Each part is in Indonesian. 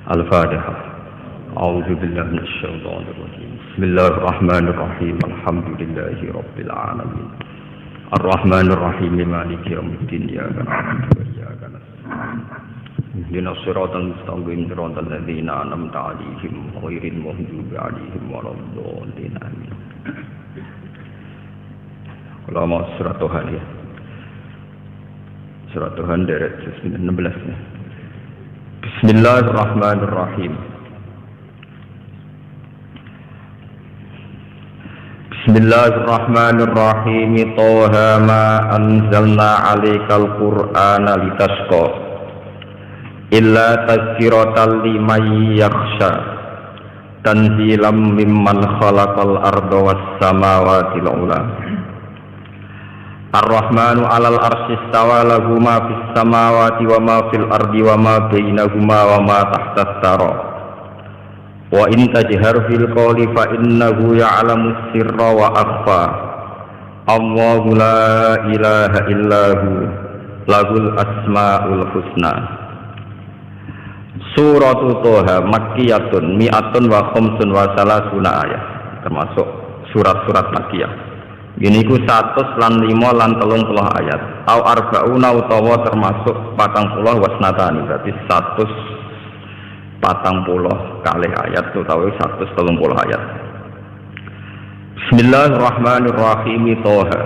Al-Fatihah. A'udzu billahi minasyaitonir rajim. Bismillahirrahmanirrahim. Alhamdulillahi rabbil alamin. Ar-Rahmanir Rahim Maliki yaumiddin. Iyyaka na'budu wa iyyaka nasta'in. Ihdinas siratal mustaqim siratal ladzina an'amta 'alaihim ghairil maghdubi 'alaihim waladdallin. Amin. Kalau mau surat Tuhan ya. Surat Tuhan dari 16 ya. Bismillahirrahmanirrahim. Bismillahirrahmanirrahim. Toha ma anzalna 'alaikal qur'ana litasqa illa tazkiratan liman yakhsha tanzilam mimman khalaqal arda was samawati al-ula. Ar-Rahmanu 'alal arsy istawa lahu ma fis samawati wa ma fil ardi wa ma bainahuma wa ma tahtas thara. Wa in tajhar fil qawli fa innahu ya'lamus sirra wa akhfa. Allahu la ilaha illahu lahul asmaul husna. Suratu Toha makkiyatun mi'atun wa khamsun wa salasuna ayat, termasuk surat-surat makkiyah. Gini ku 100 lan 5 lan 30 ayat. Au arba'una utawa termasuk 40 wasnatani, berarti 140 kali ayat utawa 130 ayat. Bismillahirrahmanirrahim. Toha.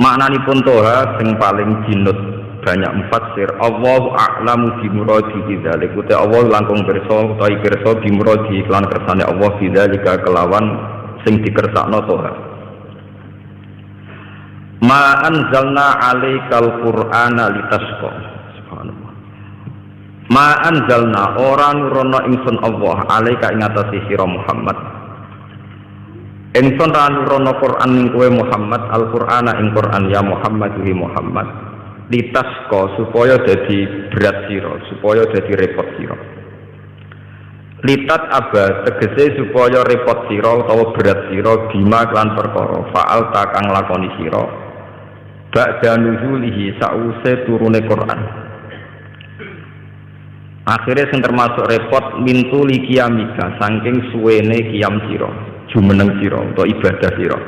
Maknanipun Toha sing paling jinut banyak mufassir. Allahu a'lamu bi muradi bidzalik. Uta Allah langkung pirsa utawa pirsa bi muradi lan kersane Allah bidzalika kelawan sing dikersakno Toha. Ma anzalna 'alaikal qur'ana litasqa. Subhanallah. Ma anzalna ora nurono ingsun Allah 'alaika ing atase sira Muhammad. Ingsun ra nurono Qur'an ing kowe Muhammad, Al-Qur'ana ing Qur'an ya Muhammad hi Muhammad. Litasqa supaya dadi berat sira, supaya dadi repot sira. Litat aba tegese supaya repot sira utawa berat sira bima lan perkara faal takang lakoni sira ba'da nuzulihi sause turune Quran. Akhirnya sing termasuk repot mintuli kiamika saking suwene kiam sira jumeneng sira utawa ibadah sira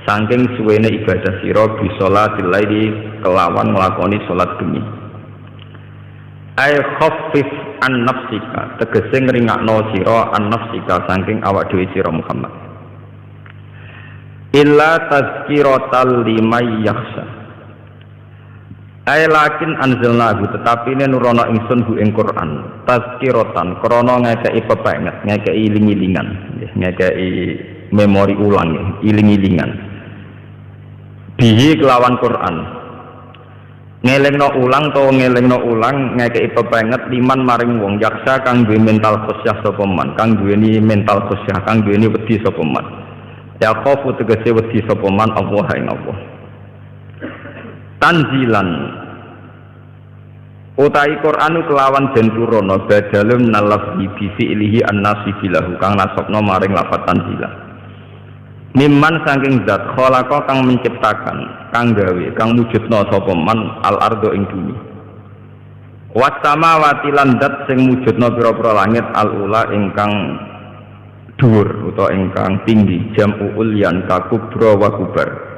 saking suwene ibadah sira bi sholatil laili kelawan nglakoni salat bengi. Ay khaffif an nafsika tegese ngringakno sira an nafsika saking awak dhewe sira Muhammad. Illa tazkiratal liman yakhsha. Ay lakin anzalnahu tetapi ne nurono ingsun hu ing Quran tazkiratan krana ngekeki pepenget ngekeki iling-ilingan ngekeki memori ulang iling-ilingan bihi kelawan Quran ngelingno ulang to ngelingno ulang ngekeki pepenget liman maring wong yaksa kang duwe mental khusyah sapa man kang duweni mental khusyah kang duweni wedi sapa man ya khofu tegese wedi sapa man Allah ing Allah. Tanzilan utai Qur'anu kelawan den turono badalun nalafzi bi fi'lihi an-nasibilahu kang nasabna maring lafaz tanzilan mimman saking zat khalaqa kang menciptakan kang gawe kang mujudna sapa man al ardo ing bumi was samawati lan zat sing mujudna pira-pira langit al ula ingkang dhuwur utawa ingkang tinggi jam'u ulyan ka kubra wa kubar.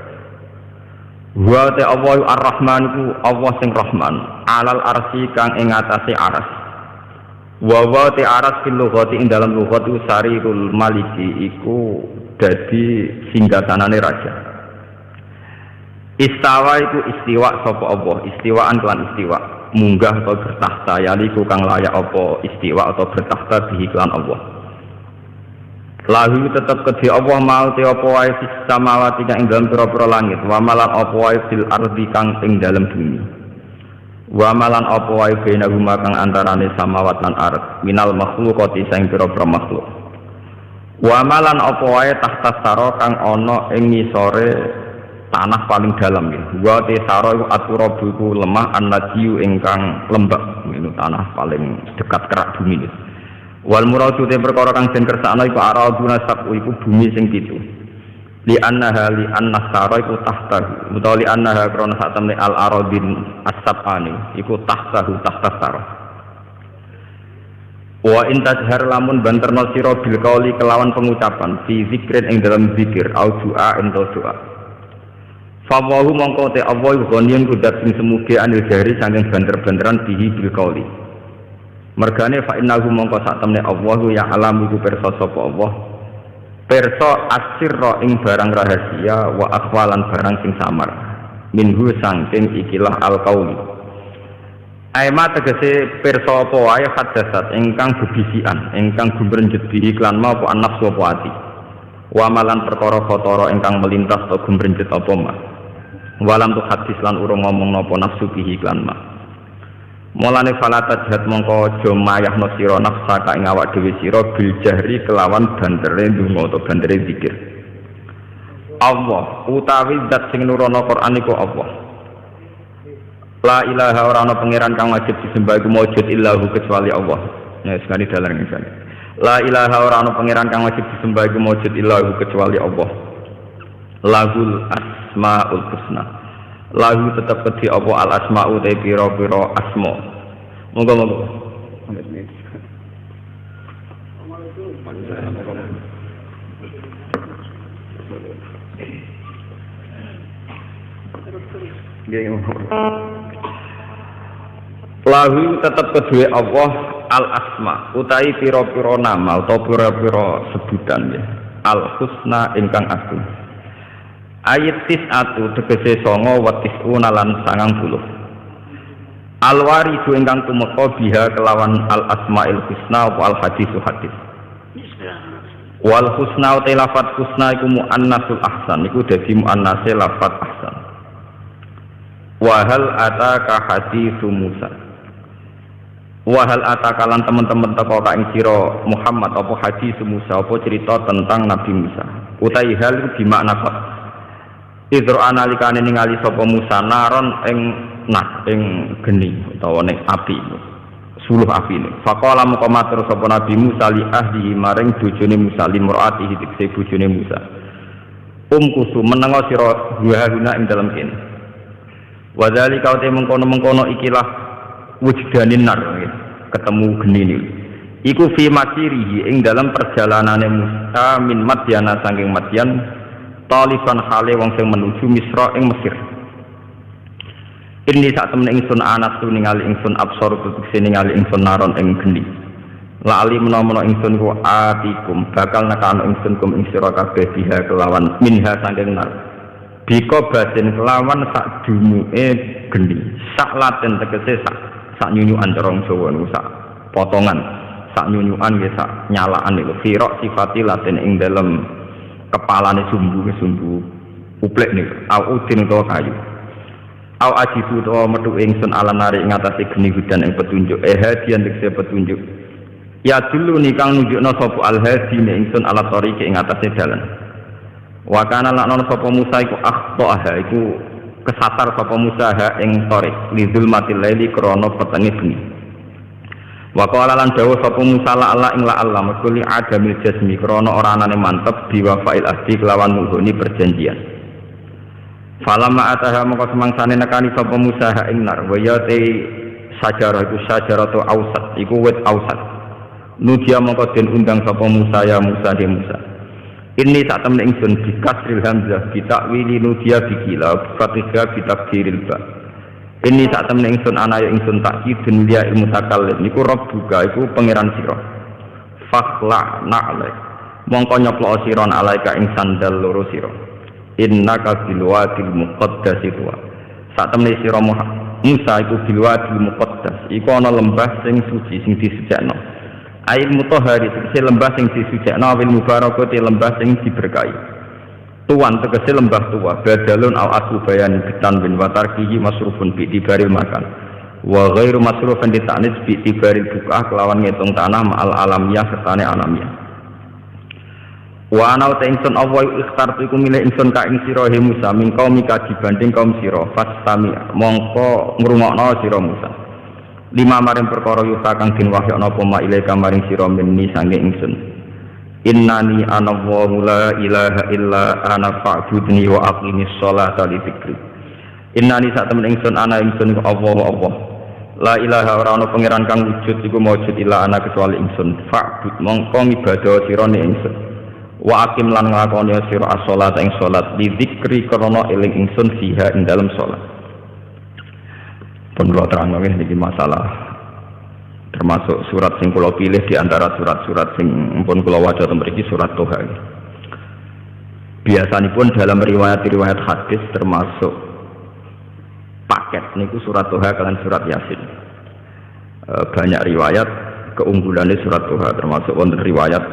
Wa ta Allahu ar-Rahman ku Allah sing Rahman alal arsy kang ing atase aras. Wa wa ta aras fil lughati ing dalam lughat sarirul maliki iku dadi singgasanane raja. Istawa iku istiwa sapa Allah, istiwaan lan istiwa, munggah atau bertakhta yaliku kang layak apa istiwa atau bertakhta bihi lan Allah. Lahu tetap kedhi Allah mau te apa wae fis samawati kang ing dalem pira-pira langit, wa malan apa wae fil ardi kang ing dalem bumi. Wa malan apa wae bainahuma kang antarane samawat lan ard, minal makhluqati sing pira-pira makhluk. Wa malan apa wae tahta sara kang ana ing ngisore tanah paling dalam ya. Wa te sara iku aturabu iku lemah an-najiu ingkang lembab, itu tanah paling dekat kerak bumi. Wal muradu te perkara kang den kersakno iku araduna sabu iku bumi sing pitu. Li annaha li annasara iku tahta utawa li annaha krana sak temne al aradin as-sab'ani iku tahtahu tahta sara. Wa in tajhar lamun banterno sira bil qauli kelawan pengucapan fi zikrin ing dalam zikir au doa ento doa. Fa wahu mongko te Allah goniyen kudat sing semuge anil jahri saking banter-banteran bihi bil qauli. Mergane fa innahu mongko sak temne Allah ya alam iku pirsa sapa Allah. Pirsa asirra ing barang rahasia wa akhwalan barang sing samar. Minhu saking ikilah al qauli. Aima tegese pirsa apa wae hadasat ingkang bebisian ingkang gumrenjet bihi klan ma apa nafsu apa ati wa malan perkara khatara ingkang melintas ta gumrenjet apa ma walam tu hadis lan urung ngomong napa nafsu bihi klan ma mulane falatat jat mongko aja mayahno sira nafsa ka ing awak dhewe sira bil jahri kelawan bandere ndonga utawa bandere zikir Allah utawi zat sing nurono Quran iku Allah. La ilaha ora ana pangeran kang wajib disembah iku maujud illahu kecuali Allah. Ya sekali dalan ngene. La ilaha ora ana pangeran kang wajib disembah iku maujud illahu kecuali Allah. Lahul asmaul husna. Lahu tetep kedhi apa al asmau te pira-pira asma. Monggo-monggo. Lahu tetap kedua Allah al asma utai piro-piro nama atau piro-piro sebutan ya al husna ingkang agung ayat tis'atu tegese songo wa tis'una lan 90 al waridu ingkang tumeka biha kelawan al asmail husna wal hadisu hadis wal husna utai lafat husna iku muannasul ahsan iku dadi muannase lafat ahsan wa hal ataka hadisu Musa. Wahal atakalan teman-teman teko ka ing sira Muhammad apa hadis Musa apa cerita tentang Nabi Musa utai hal di makna kok idro analikane ningali sapa Musa naron ing geni utawa ning api suluh api ne faqala moko matur sapa Nabi Musa li ahli maring bojone Musa li murati dikse bojone Musa kusu menengo sira guna ing dalem kene wadzalika te mengkono-mengkono ikilah wujdanin nar ketemu geni ini iku fi masirihi ing dalam perjalanane Musa min Madyana saking Madyan talifan hale wong sing menuju Misra ing Mesir ini sak temene ingsun anas tu ningali ingsun absor tutuse ningali ingsun naron ing geni lali menawa ingsun ku atikum bakal nekano ingsun kum ing sira kabeh biha kelawan minha saking nar bika batin kelawan sak dumuke geni sak laten tegese sak nyunyuan corong Jawa niku sak potongan sak nyunyuan nggih sak nyalaan niku firaq sifati laten ing dalem kepalane sumbu uplek niku au udin utawa kayu au ajibu utawa metu ingsun ala nari ing atase geni hudan ing petunjuk hadian tegese petunjuk ya dulu nikang nunjukna sapa al hadi ning ingsun ala tariqi ing atase dalan wa kana lan sapa Musa iku akhta iku kesatar sapa Musa ing tarik lidul matil laili krana petenge bengi wa qala lan dawuh sapa Musa la ing la Allah mergo adamil jasmi krana ora anane mantep biwafail ahdi kelawan nuhuni perjanjian falamma ataha moko semangsane nekani sapa Musa ing nar wa ya te sajarah iku sajaratu ausat iku wit ausat nudia moko den undang sapa Musa ya Musa de Musa ini saat temen ingsun bikasril hamzah bitakwili nudia bikila fatiha bitakdiril ba ini saat temen ingsun anaya ingsun takkidun liya ilmu takallim niku rabbuka iku pangeran sira fakhla na'lek mongko nyoklo siron alaika ing sandal loro sira innaka bil wadil muqaddasi tuwa saat temen sira Musa iku bil wadil muqaddas iku ana lembah sing suci sing disucikno ail mutahhari tegese lembah sing disucikno awil mubarakati lembah sing diberkahi tuan tegese lembah tua badalun au asu bayan bitan bin watarkihi masrufun bi tibaril makan wa ghairu masrufan di ta'nis bi tibaril bukah kelawan ngitung tanah ma'al alamiyah sertane alamiah wa ana ta ingsun Allah ikhtartu iku milih ingsun ka ing sira he Musa min qaumika dibanding kaum sira fastami mongko ngrungokno sira Musa lima maring perkara yuta kang den wahyana apa ma ilaika maring sira minni sange ingsun innani ana wa la ilaha illa ana fa'budni wa aqimis sholata li dzikri innani sak temen ingsun ana ingsun Allah La ilaha ora ana pangeran kang wujud iku maujud illa ana kecuali ingsun. Fa'bud mongko ibadah sira ning ingsun. Wa aqim lan nglakoni sira as-shalat ing salat li dzikri krana eling ingsun fiha ing dalem salat. Pun kula terangno niki masalah termasuk surat sing kula pilih di antara surat-surat sing pun kula waca teng mriki surat Toha. Biasanipun dalam riwayat-riwayat hadis termasuk paket niku surat Toha kalian surat Yasin. Banyak riwayat keunggulannya surat Toha termasuk wonten riwayat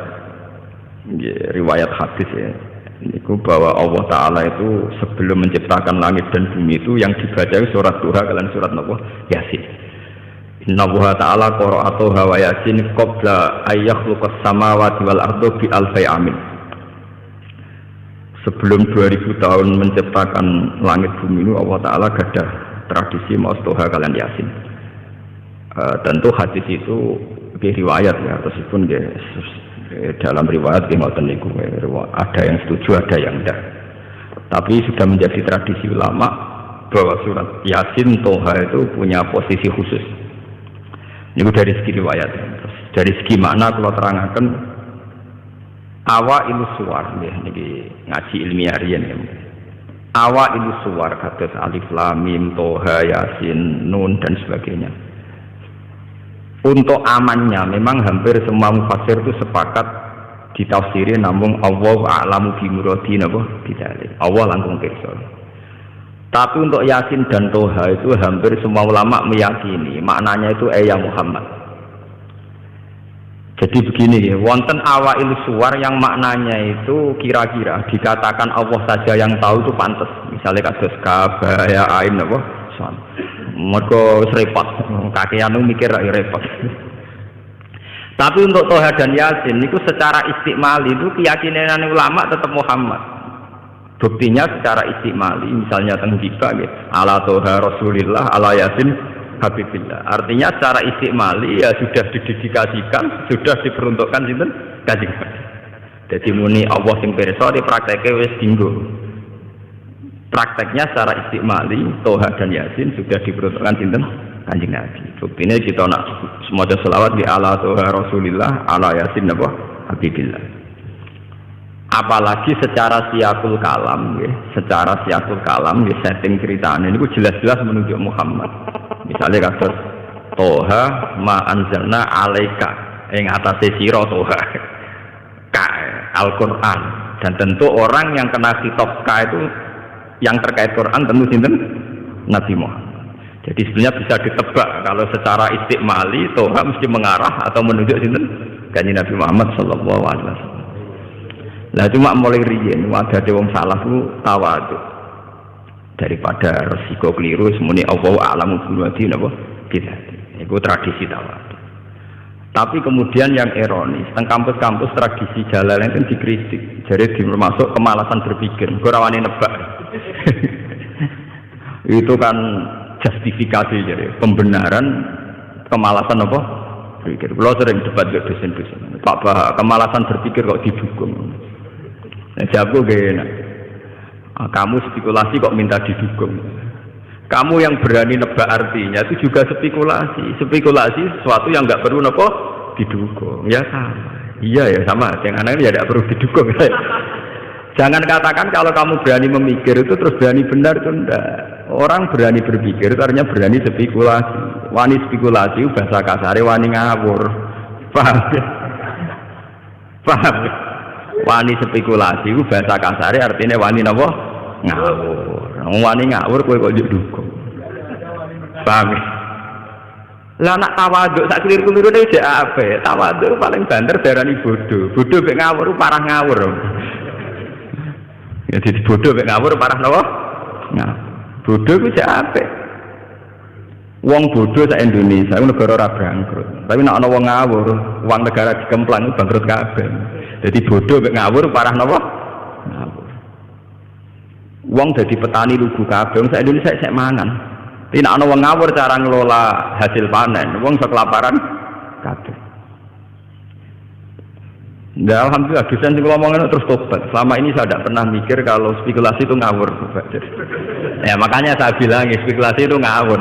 hadis ya. Niku bahwa Allah Taala itu sebelum menciptakan langit dan bumi itu yang dibaca surat Toha kalian surat napa Yasin. Inna Allah Taala qara'a Toha wa Yasin qabla ayyakhluqas samawati wal arda bi alfi amin. Sebelum 2000 tahun menciptakan langit bumi itu Allah Ta'ala gadah tradisi maos Toha kalian Yasin. Tentu hadis itu riwayat ya, meskipun dalam riwayat ngoten niku ada yang setuju ada yang tidak. Tapi sudah menjadi tradisi ulama bahwa surat Yasin Toha itu punya posisi khusus. Ini dari segi riwayat. Terus dari segi makna kalau terangkan awa ilu suwar niki ngaji ilmiah riyen ya. Awa ilu suwar kados alif lam mim Toha Yasin Nun dan sebagainya. Untuk amannya memang hampir semua mufassir itu sepakat ditafsiri namun Allah a'lamu bi muradi napa bidalik. Allah langkung pirsa. Tapi untuk Yasin dan Toha itu hampir semua ulama meyakini maknanya itu ya Muhammad. Jadi begini ya, wonten awail suwar yang maknanya itu kira-kira dikatakan Allah saja yang tahu itu pantas. Misalnya kados kaba ya ain apa? Mergo repot, kakean mikir repot. Tapi untuk Toha dan Yasin itu secara istikmali itu keyakinan ulama tetap Muhammad. Buktinya secara istikmali misalnya teng kita gitu. Ala Toha Rasulillah, ala Yasin Habibillah. Artinya secara istikmali ya sudah didedikasikan, sudah diperuntukkan sinten Kanjeng Nabi. Jadi muni Allah sing pirsa diprakteke wis dinggo. Prakteknya secara istikmali Toha dan Yasin sudah diperuntukkan sinten Kanjeng Nabi. Buktine kita nak semoga selawat di ala Toha Rasulillah, ala Yasin apa Habibillah. Apalagi secara siyakul kalam ya, secara siyakul kalam ya setting ceritanya ini jelas-jelas menunjuk Muhammad. Misalnya kasus Toha ma anzalna alaika ing atase sira Toha ka Al-Qur'an, dan tentu orang yang kena khitab ka itu yang terkait Quran tentu sinten Nabi Muhammad. Jadi sebenarnya bisa ditebak kalau secara istikmali Toha mesti mengarah atau menunjuk sinten Kanjeng Nabi Muhammad sallallahu alaihi wasallam. Lah cuma mulai riyen ada wong salah ku tawadhu. Daripada resiko keliru semuanya Allah a'lamu bi napa kita. Itu tradisi tawadhu. Tapi kemudian yang ironis, teng kampus-kampus tradisi Jalalain itu dikritik. Jadi termasuk kemalasan berpikir, ora wani nebak. Itu kan justifikasi jadi pembenaran kemalasan apa? Berpikir. Kalau sering debat dengan dosen-dosen. Pak Bah, kemalasan berpikir kok didukung. Nah, jawabku gini, kamu spekulasi kok minta didukung. Kamu yang berani nebak artinya itu juga spekulasi. Spekulasi sesuatu yang nggak perlu nopo didukung. Ya sama. Iya ya sama. Yang aneh ya tidak perlu didukung. Jangan katakan kalau kamu berani memikir itu terus berani benar itu enggak. Orang berani berpikir itu artinya berani spekulasi. Wani spekulasi bahasa kasare wani ngawur. Paham? Paham? Wani spekulasi itu bahasa kasare artinya wani napa? Ngawur. Wani ngawur kowe kok njuk dukung. Paham? Lah nak tawaduk sak keliru-kelirune dhek apik. Tawaduk paling banter darani bodoh. Bodoh mek ngawur parah ngawur. Ya dadi bodoh mek ngawur parah napa? Ngawur. Bodoh ku dhek apik. Wong bodoh sak Indonesia ku negara ora bangkrut. Tapi nek ana wong ngawur, uang negara dikemplang bangkrut kabeh. Jadi bodoh mek ngawur parah napa? Ngawur. Wong dadi petani lugu kabeh, wong sak Indonesia sek mangan. Tapi nek ana wong ngawur cara ngelola hasil panen, wong sok kelaparan kabeh. Nah, alhamdulillah dosen sing ngomongin terus tobat. Selama ini saya tidak pernah mikir kalau spekulasi itu ngawur. Ya makanya saya bilang spekulasi itu ngawur.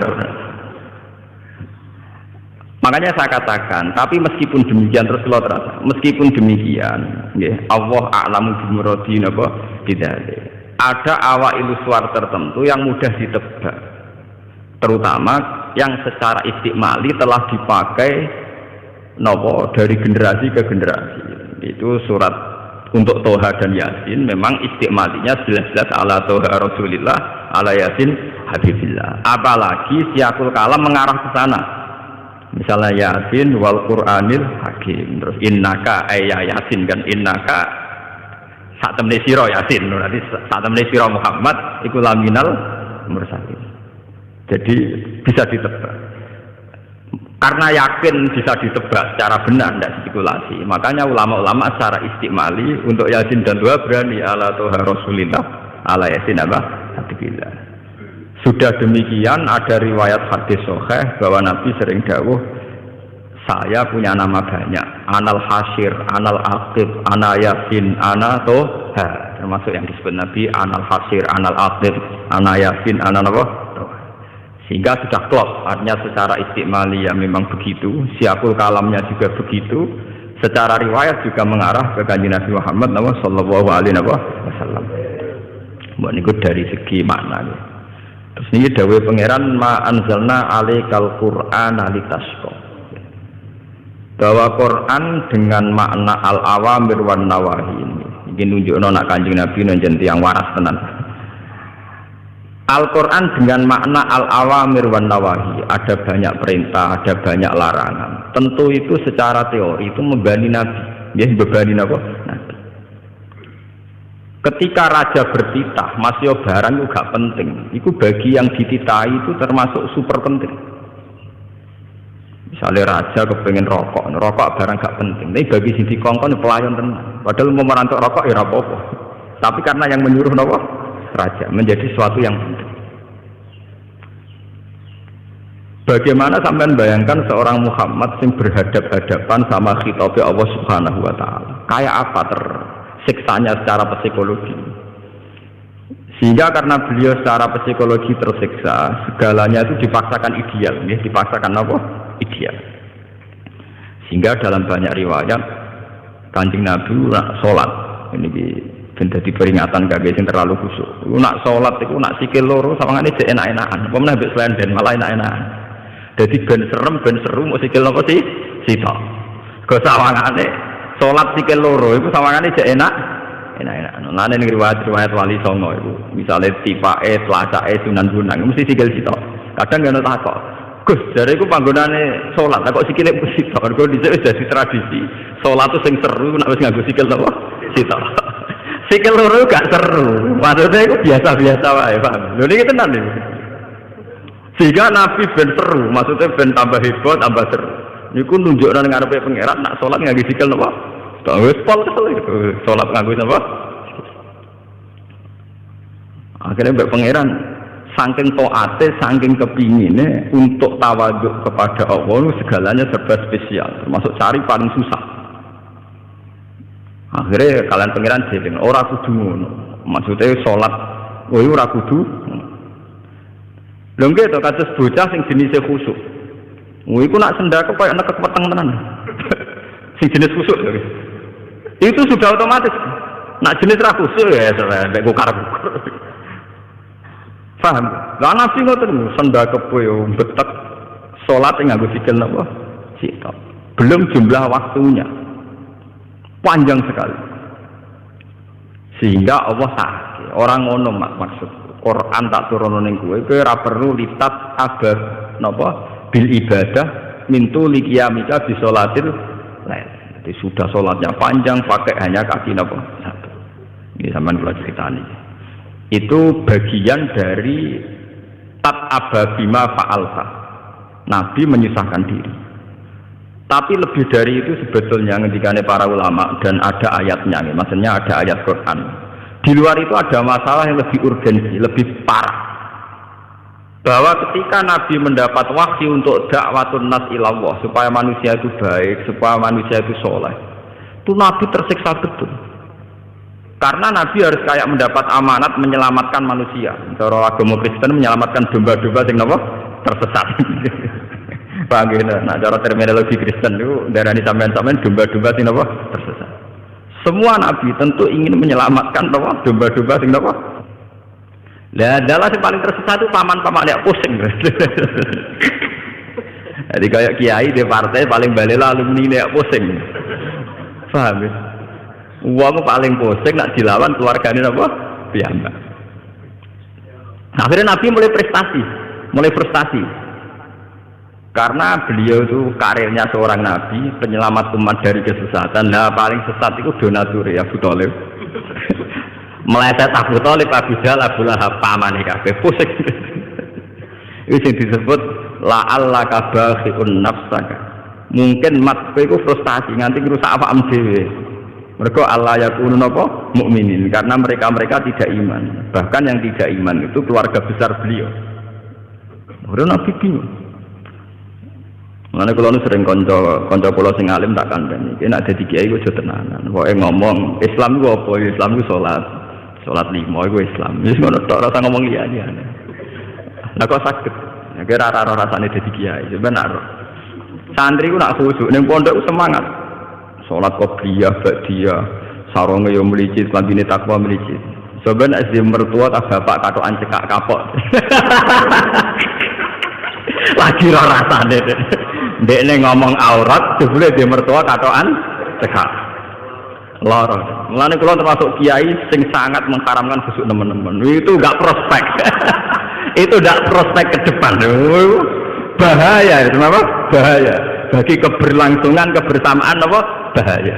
Makanya saya katakan, tapi meskipun demikian terus kalau terasa, meskipun demikian, ya, Allah a'lamu bimuradi napa bidzalik. Ada awailu suar tertentu yang mudah ditebak, terutama yang secara istikmali telah dipakai napa dari generasi ke generasi. Itu surat untuk Toha dan Yasin memang istikmalinya jelas-jelas ala Toha Rasulillah, ala Yasin Habibillah. Apalagi siakul kalam mengarah ke sana. Misalnya Yasin wal Qur'anil Hakim, terus innaka ayya Yasin kan innaka sak temne sira Yasin, berarti sak temne sira Muhammad iku laminal mursalin. Jadi bisa ditebak. Karena yakin bisa ditebak secara benar, tidak spekulasi. Makanya ulama-ulama secara istikmali untuk Yasin dan Toha berani ala Toha Rasulillah, ala Yasin apa? Habibillah. Sudah demikian ada riwayat hadis sahih bahwa Nabi sering dawuh, saya punya nama banyak, anal hasyir, anal aqib, ana yasin, ana toha, termasuk yang disebut Nabi anal hasyir, anal aqib, ana yasin, ana toha. Sehingga sudah klop, artinya secara istikmali ya memang begitu, siapul kalamnya juga begitu, secara riwayat juga mengarah ke kanjeng Nabi Muhammad sallallahu alaihi wasallam. Mbok niku dari segi makna. Terus ini dawuh pangeran ma anzalna alaikal qur'ana litasqa. Bahwa Quran dengan makna al-awamir wan nawahi ini nunjukno nak Kanjeng Nabi nonjen tiyang waras tenan. Al-Quran dengan makna al-awamir wan nawahi, ada banyak perintah, ada banyak larangan. Tentu itu secara teori itu membebani Nabi, ya membebani Nabi. Ketika raja bertitah, masih barang itu gak penting. Itu bagi yang dititahi itu termasuk super penting. Misalnya raja kepengen rokok, rokok barang gak penting. Tapi bagi sing dikongkon pelayan tenang. Padahal mau merantuk rokok ya apa-apa. Tapi karena yang menyuruh nopo raja menjadi sesuatu yang penting. Bagaimana sampean bayangkan seorang Muhammad yang berhadap-hadapan sama khitab Allah Subhanahu wa taala. Kayak apa siksanya secara psikologi. Sehingga karena beliau secara psikologi tersiksa, segalanya itu dipaksakan ideal, ya, dipaksakan apa? Ideal. Sehingga dalam banyak riwayat Kanjeng Nabi nak salat, ini jadi peringatan kagak yang terlalu khusyuk. Nak salat itu nak sikil loro sawangane jek enak-enakan. Apa meneh mbek slenden malah enak-enakan. Jadi ben serem ben seru mau sikil apa sih? Sitok. Go sawangane salat sikil loro itu sawangane jek enak-enak. Nah ning riwayat wali songo itu misalnya tipake tlasake Sunan Bonang mesti sikil sitok. Kadang ngono takok. Gus, jare iku panggonane salat, kok sikile sitok. Mergo dhisik wis dadi tradisi. Salat itu sing seru nek wis nganggo sikil apa? Sitok. Sikil loro gak seru. Maksudnya itu biasa-biasa wae, paham? Lho niki tenan niku. Sehingga Nabi ben seru, maksudnya ben tambah heboh, tambah seru. Niku nunjukna ning ngarepe pangeran nak salat nganggo sikil napa? Tak wis pol kesel itu. Salat nganggo napa? Akhirnya mbek pangeran saking taate, saking kepingine untuk tawaduk kepada Allah segalanya serba spesial, termasuk cari paling susah. Akhirnya kalian pangeran jeling, ora kudu ngono. Maksudnya salat kowe ora kudu. Lho nggih to kados bocah sing jenise khusyuk. Iku nak sendake koyo nek kepeteng tenan. Sing jenis khusyuk lho. Itu sudah otomatis. Nak jenis ra khusyuk ya sampe kukar-kukur. Paham? Lah Nabi ngoten sendake koyo betek salat nganggo sikil napa? Sitok. Belum jumlah waktunya. Panjang sekali. Sehingga Allah sakit. Orang ngono maksud Quran tak turun ning kowe ora perlu litat abad napa bil ibadah mintu liqiyamika bi sholatil lail. Jadi sudah sholatnya panjang pakai hanya kaki napa satu. Ini sampean kula critani. Itu bagian dari tat ababima fa'alta. Nabi menyusahkan diri. Tapi lebih dari itu sebetulnya ngendikane para ulama dan ada ayatnya, maksudnya ada ayat Quran. Di luar itu ada masalah yang lebih urgensi, lebih parah. Bahwa ketika Nabi mendapat wahyu untuk dakwatun nas ilallah, supaya manusia itu baik, supaya manusia itu soleh, itu Nabi tersiksa betul. Karena Nabi harus kayak mendapat amanat menyelamatkan manusia. Cara agama Kristen menyelamatkan domba-domba yang tersesat. Paham gitu? Nah, cara terminologi Kristen itu darani sampean-sampean domba-domba sing napa tersesat. Semua nabi tentu ingin menyelamatkan napa domba-domba sing napa. Lah adalah yang paling tersesat itu paman-paman yang pusing. Jadi kayak kiai di partai paling balela alumni yang pusing. Paham ya? Uang paling pusing nak dilawan keluarganya apa? Piyambak. Akhirnya Nabi mulai frustasi. Karena beliau itu karirnya seorang nabi, penyelamat umat dari kesesatan. Nah, paling sesat itu donatur ya Abu Thalib. Meleset Abu Thalib, Abu Jahal, Abu Lahab, pamane kabeh pusing. Itu yang disebut la'allaka bakhi'un nafsaka. Mungkin mat kowe iku frustasi nganti ngrusak awakmu dhewe. Mergo Allah yakunu napa mukminin karena mereka tidak iman. Bahkan yang tidak iman itu keluarga besar beliau. Ora nabi bingung. Mulane kula nu sering kanca kula sing alim tak kandhani. Iki nek dadi kiai aja tenanan. Pokoke ngomong Islam ku apa? Islam ku salat 5 iku Islam. Wis ngono tok ora usah ngomong liya-liyane. Lah kok saged. Nek ora rasane dadi kiai, sebenarnya santri ku nak khusuk ning pondok semangat. Salat qobliyah, ba'diyah, sarunge yo mlicit, lambine takwa mlicit. Soben SD mertua tak bapak katokan cekak kapok. Lagi ora rasane. Ndekne ngomong aurat, jebule dia mertua katokan cekak. Lara. Mulane kula termasuk kiai sing sangat mengharamkan khusuk teman-teman. Itu enggak prospek. Itu enggak prospek ke depan. Bahaya, kenapa? Bahaya. Bagi keberlangsungan kebersamaan apa? Bahaya.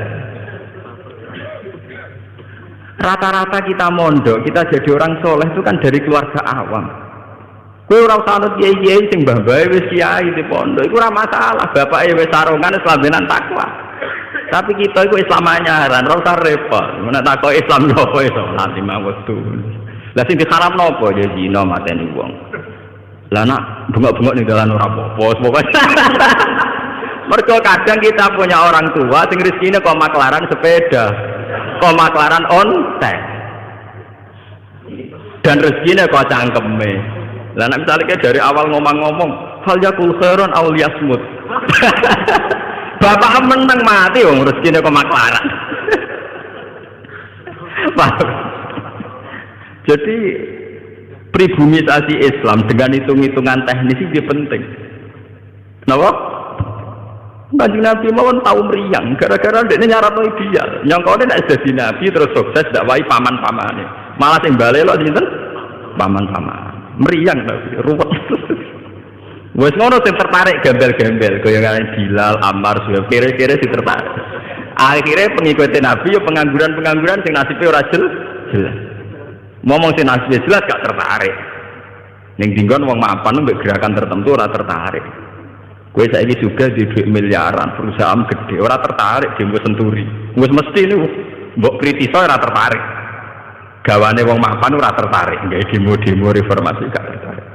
Rata-rata kita mondok, kita jadi orang soleh itu kan dari keluarga awam. Kowe ora usah anut kiai-kiai sing mbah-mbahe wis kiai di pondok, iku ora masalah. Bapake wis sarungan Islaminan takwa. Tapi kita iku Islam anyaran, ora usah repot. Nek takoki Islam nopo iso nanti mawudu. Lah sing diharamno apa ya zina mateni wong. Lah nak bengok-bengok ning dalan ora apa-apa, pokoke. Mergo kadang kita punya orang tua sing rezekine kok maklaran sepeda, kok maklaran ontek. Dan rezekine kok cangkeme. Lah nek misalnya dari awal ngomong-ngomong, fal yakul khairan aw liyasmut. Bapak meneng mati wong rezekine kok maklaran. Jadi pribumisasi Islam dengan hitung-hitungan teknis itu penting. Kenapa? Kanjeng Nabi mawon tahu meriang gara-gara dekne nyaratno ideal. Nyangkone nek dadi nabi terus sukses ndak wae paman-pamane. Malah sing balelo sinten? Paman-paman. Meriang tapi ruwet. Wes ngono sing tertarik gembel-gembel kaya kalian Bilal, Ammar, Suhaib, kira-kira sing tertarik. Akhirnya pengikut Nabi ya pengangguran sing nasibe ora jelas. Ngomong sing nasibe jelas gak tertarik. Ning dinggon wong mapan mbek gerakan tertentu ora tertarik. Kowe saiki juga di duit miliaran, perusahaan gede, ora tertarik demo senturi. Wis mesti niku mbok kritiso ora tertarik. Gawane wong mapan ora tertarik, nggih demo-demo reformasi gak tertarik.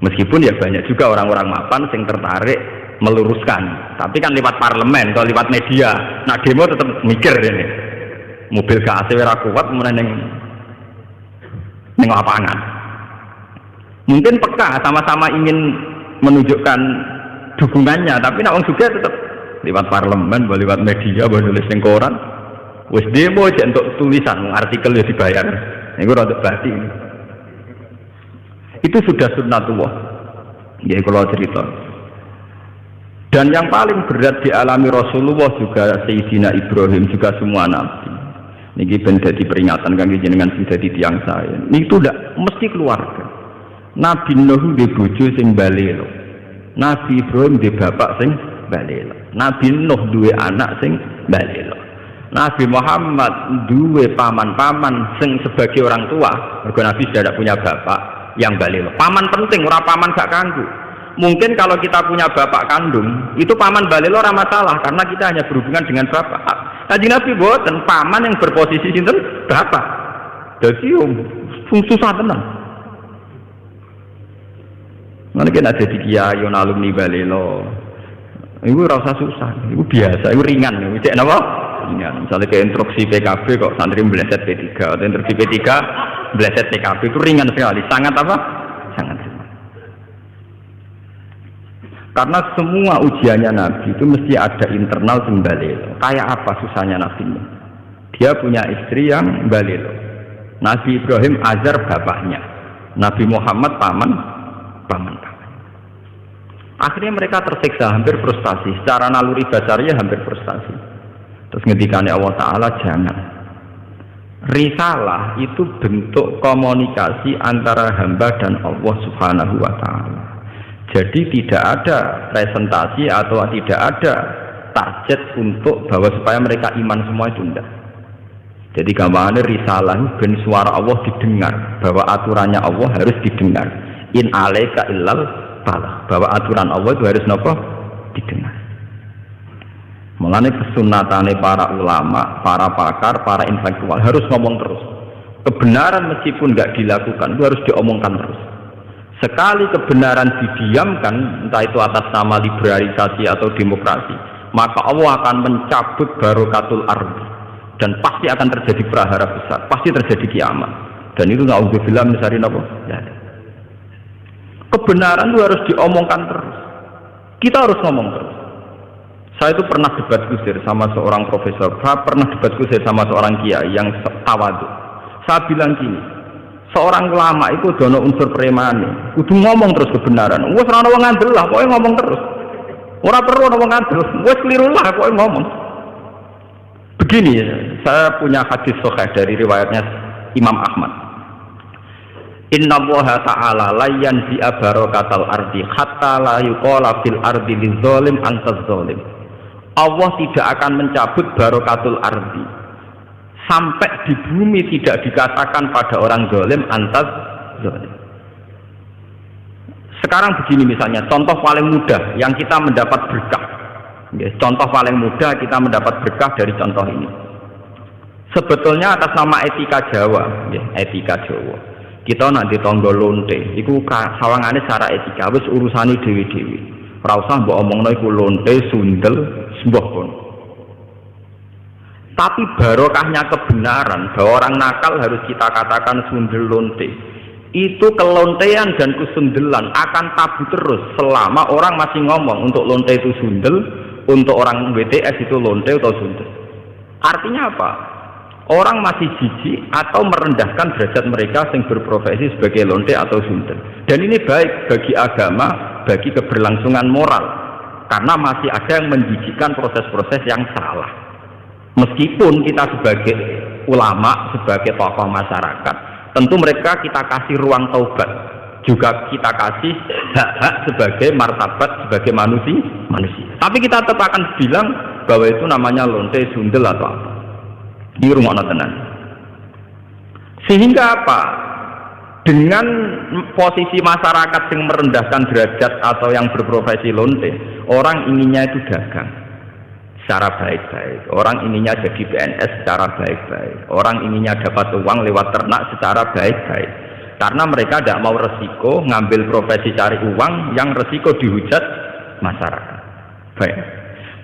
Meskipun ya banyak juga orang-orang mapan sing tertarik meluruskan, tapi kan lewat parlemen atau lewat media. Nah demo tetap mikir ini. Mobil KAC ora kuat meneh ning lapangan. Mungkin peka sama-sama ingin menunjukkan dukungannya, tapi nak wong juga tetap lewat parlemen, lewat media, nulis ning koran. Wis demo aja untuk tulisan, artikel ya dibayar. Niku rada bati. Itu sudah sunnatullah. Nggih kula cerita. Dan yang paling berat dialami Rasulullah juga Sayyidina Ibrahim, juga semua nabi. Niki ben dadi peringatan kangge jenengan sing dadi tiyang saya. Niku ndak mesti keluarga. Nabi Nuh duwe bojo sing balelo. Nabi Ibrahim duwe bapak sing balelo. Nabi Nuh duwe anak sing balelo. Nabi Muhammad duwe paman-paman sing sebagai orang tua. Mergo Nabi sudah tidak punya bapak yang balelo. Paman penting, ora paman gak kanggu. Mungkin kalau kita punya bapak kandung, itu paman balelo ora masalah karena kita hanya berhubungan dengan bapak. Kanjeng Nabi boten paman yang berposisi sinten? Bapak. Dadi susah tenan. Mana kena jadi kiai yon alumni balelo. Iku ora usah susah, iku biasa, iku ringan. Cek napa? Ringan. Misalnya ke instruksi PKB kok santri meleset P3 atau instruksi P3 meleset PKB itu ringan sekali. Sangat apa? Sangat ringan. Karena semua ujiannya Nabi itu mesti ada internal sembalelo. Kayak apa susahnya Nabi ini? Dia punya istri yang balelo. Nabi Ibrahim Azar bapaknya, Nabi Muhammad paman. Akhirnya mereka tersiksa, hampir frustasi. Secara naluri basarnya hampir frustasi. Terus ngendikane Allah Ta'ala, jangan. Risalah itu bentuk komunikasi antara hamba dan Allah Subhanahu wa Ta'ala. Jadi tidak ada presentasi atau tidak ada target untuk bahwa supaya mereka iman semua itu enggak. Jadi gambarannya risalah ben suara Allah didengar, bahwa aturannya Allah harus didengar. In alaika illal balah, bahwa aturan Allah itu harus nopo didengar. Mulane kesunatane para ulama, para pakar, para intelektual harus ngomong terus. Kebenaran meskipun nggak dilakukan itu harus diomongkan terus. Sekali kebenaran didiamkan, entah itu atas nama liberalisasi atau demokrasi, maka Allah akan mencabut barokatul ardi dan pasti akan terjadi prahara besar, pasti terjadi kiamat. Dan itu na'udzubillah min syarri apa? Ya. Kebenaran itu harus diomongkan terus. Kita harus ngomong terus. Saya itu pernah debat kusir sama seorang profesor, saya pernah debat kusir sama seorang kiai yang tawadu. Saya bilang gini, seorang ulama itu dono unsur premane, kudu ngomong terus kebenaran. Wes ora ono wong ngandel lah, pokoke ngomong terus. Ora perlu ono wong ngandel, wes keliru lah pokoke ngomong. Begini, saya punya hadis sahih dari riwayatnya Imam Ahmad. Inna Allaha ta'ala la yanzi'a barakatal ardi hatta la yuqala fil ardi lizalim antaz zalim. Allah tidak akan mencabut barokatul ardi sampai di bumi tidak dikatakan pada orang zalim antaz zalim. Sekarang begini misalnya, contoh paling mudah yang kita mendapat berkah. Contoh paling mudah kita mendapat berkah dari contoh ini. Sebetulnya atas nama etika Jawa, etika Jawa. Kita nak ditonggo lonte, iku sawangane secara etika wis urusane dhewe-dhewe. Ora usah mbok omongno iku lonte, sundel, sembuh pun. Tapi barokahnya kebenaran bahwa orang nakal harus kita katakan sundel lonte. Itu kelontean dan kesundelan akan tabu terus selama orang masih ngomong untuk lonte itu sundel, untuk orang WTS itu lonte atau sundel. Artinya apa? Orang masih jijik atau merendahkan derajat mereka yang berprofesi sebagai lonte atau sundel. Dan ini baik bagi agama, bagi keberlangsungan moral. Karena masih ada yang menjijikkan proses-proses yang salah. Meskipun kita sebagai ulama, sebagai tokoh masyarakat, tentu mereka kita kasih ruang taubat. Juga kita kasih hak-hak sebagai martabat, sebagai manusia. Tapi kita tetap akan bilang bahwa itu namanya lonte, sundel atau apa. Di rumah tenan. Sehingga apa? Dengan posisi masyarakat yang merendahkan derajat atau yang berprofesi lonte, orang inginnya itu dagang secara baik-baik, orang inginnya jadi PNS secara baik-baik, orang inginnya dapat uang lewat ternak secara baik-baik, karena mereka tidak mau resiko ngambil profesi cari uang yang resiko dihujat masyarakat. Baik.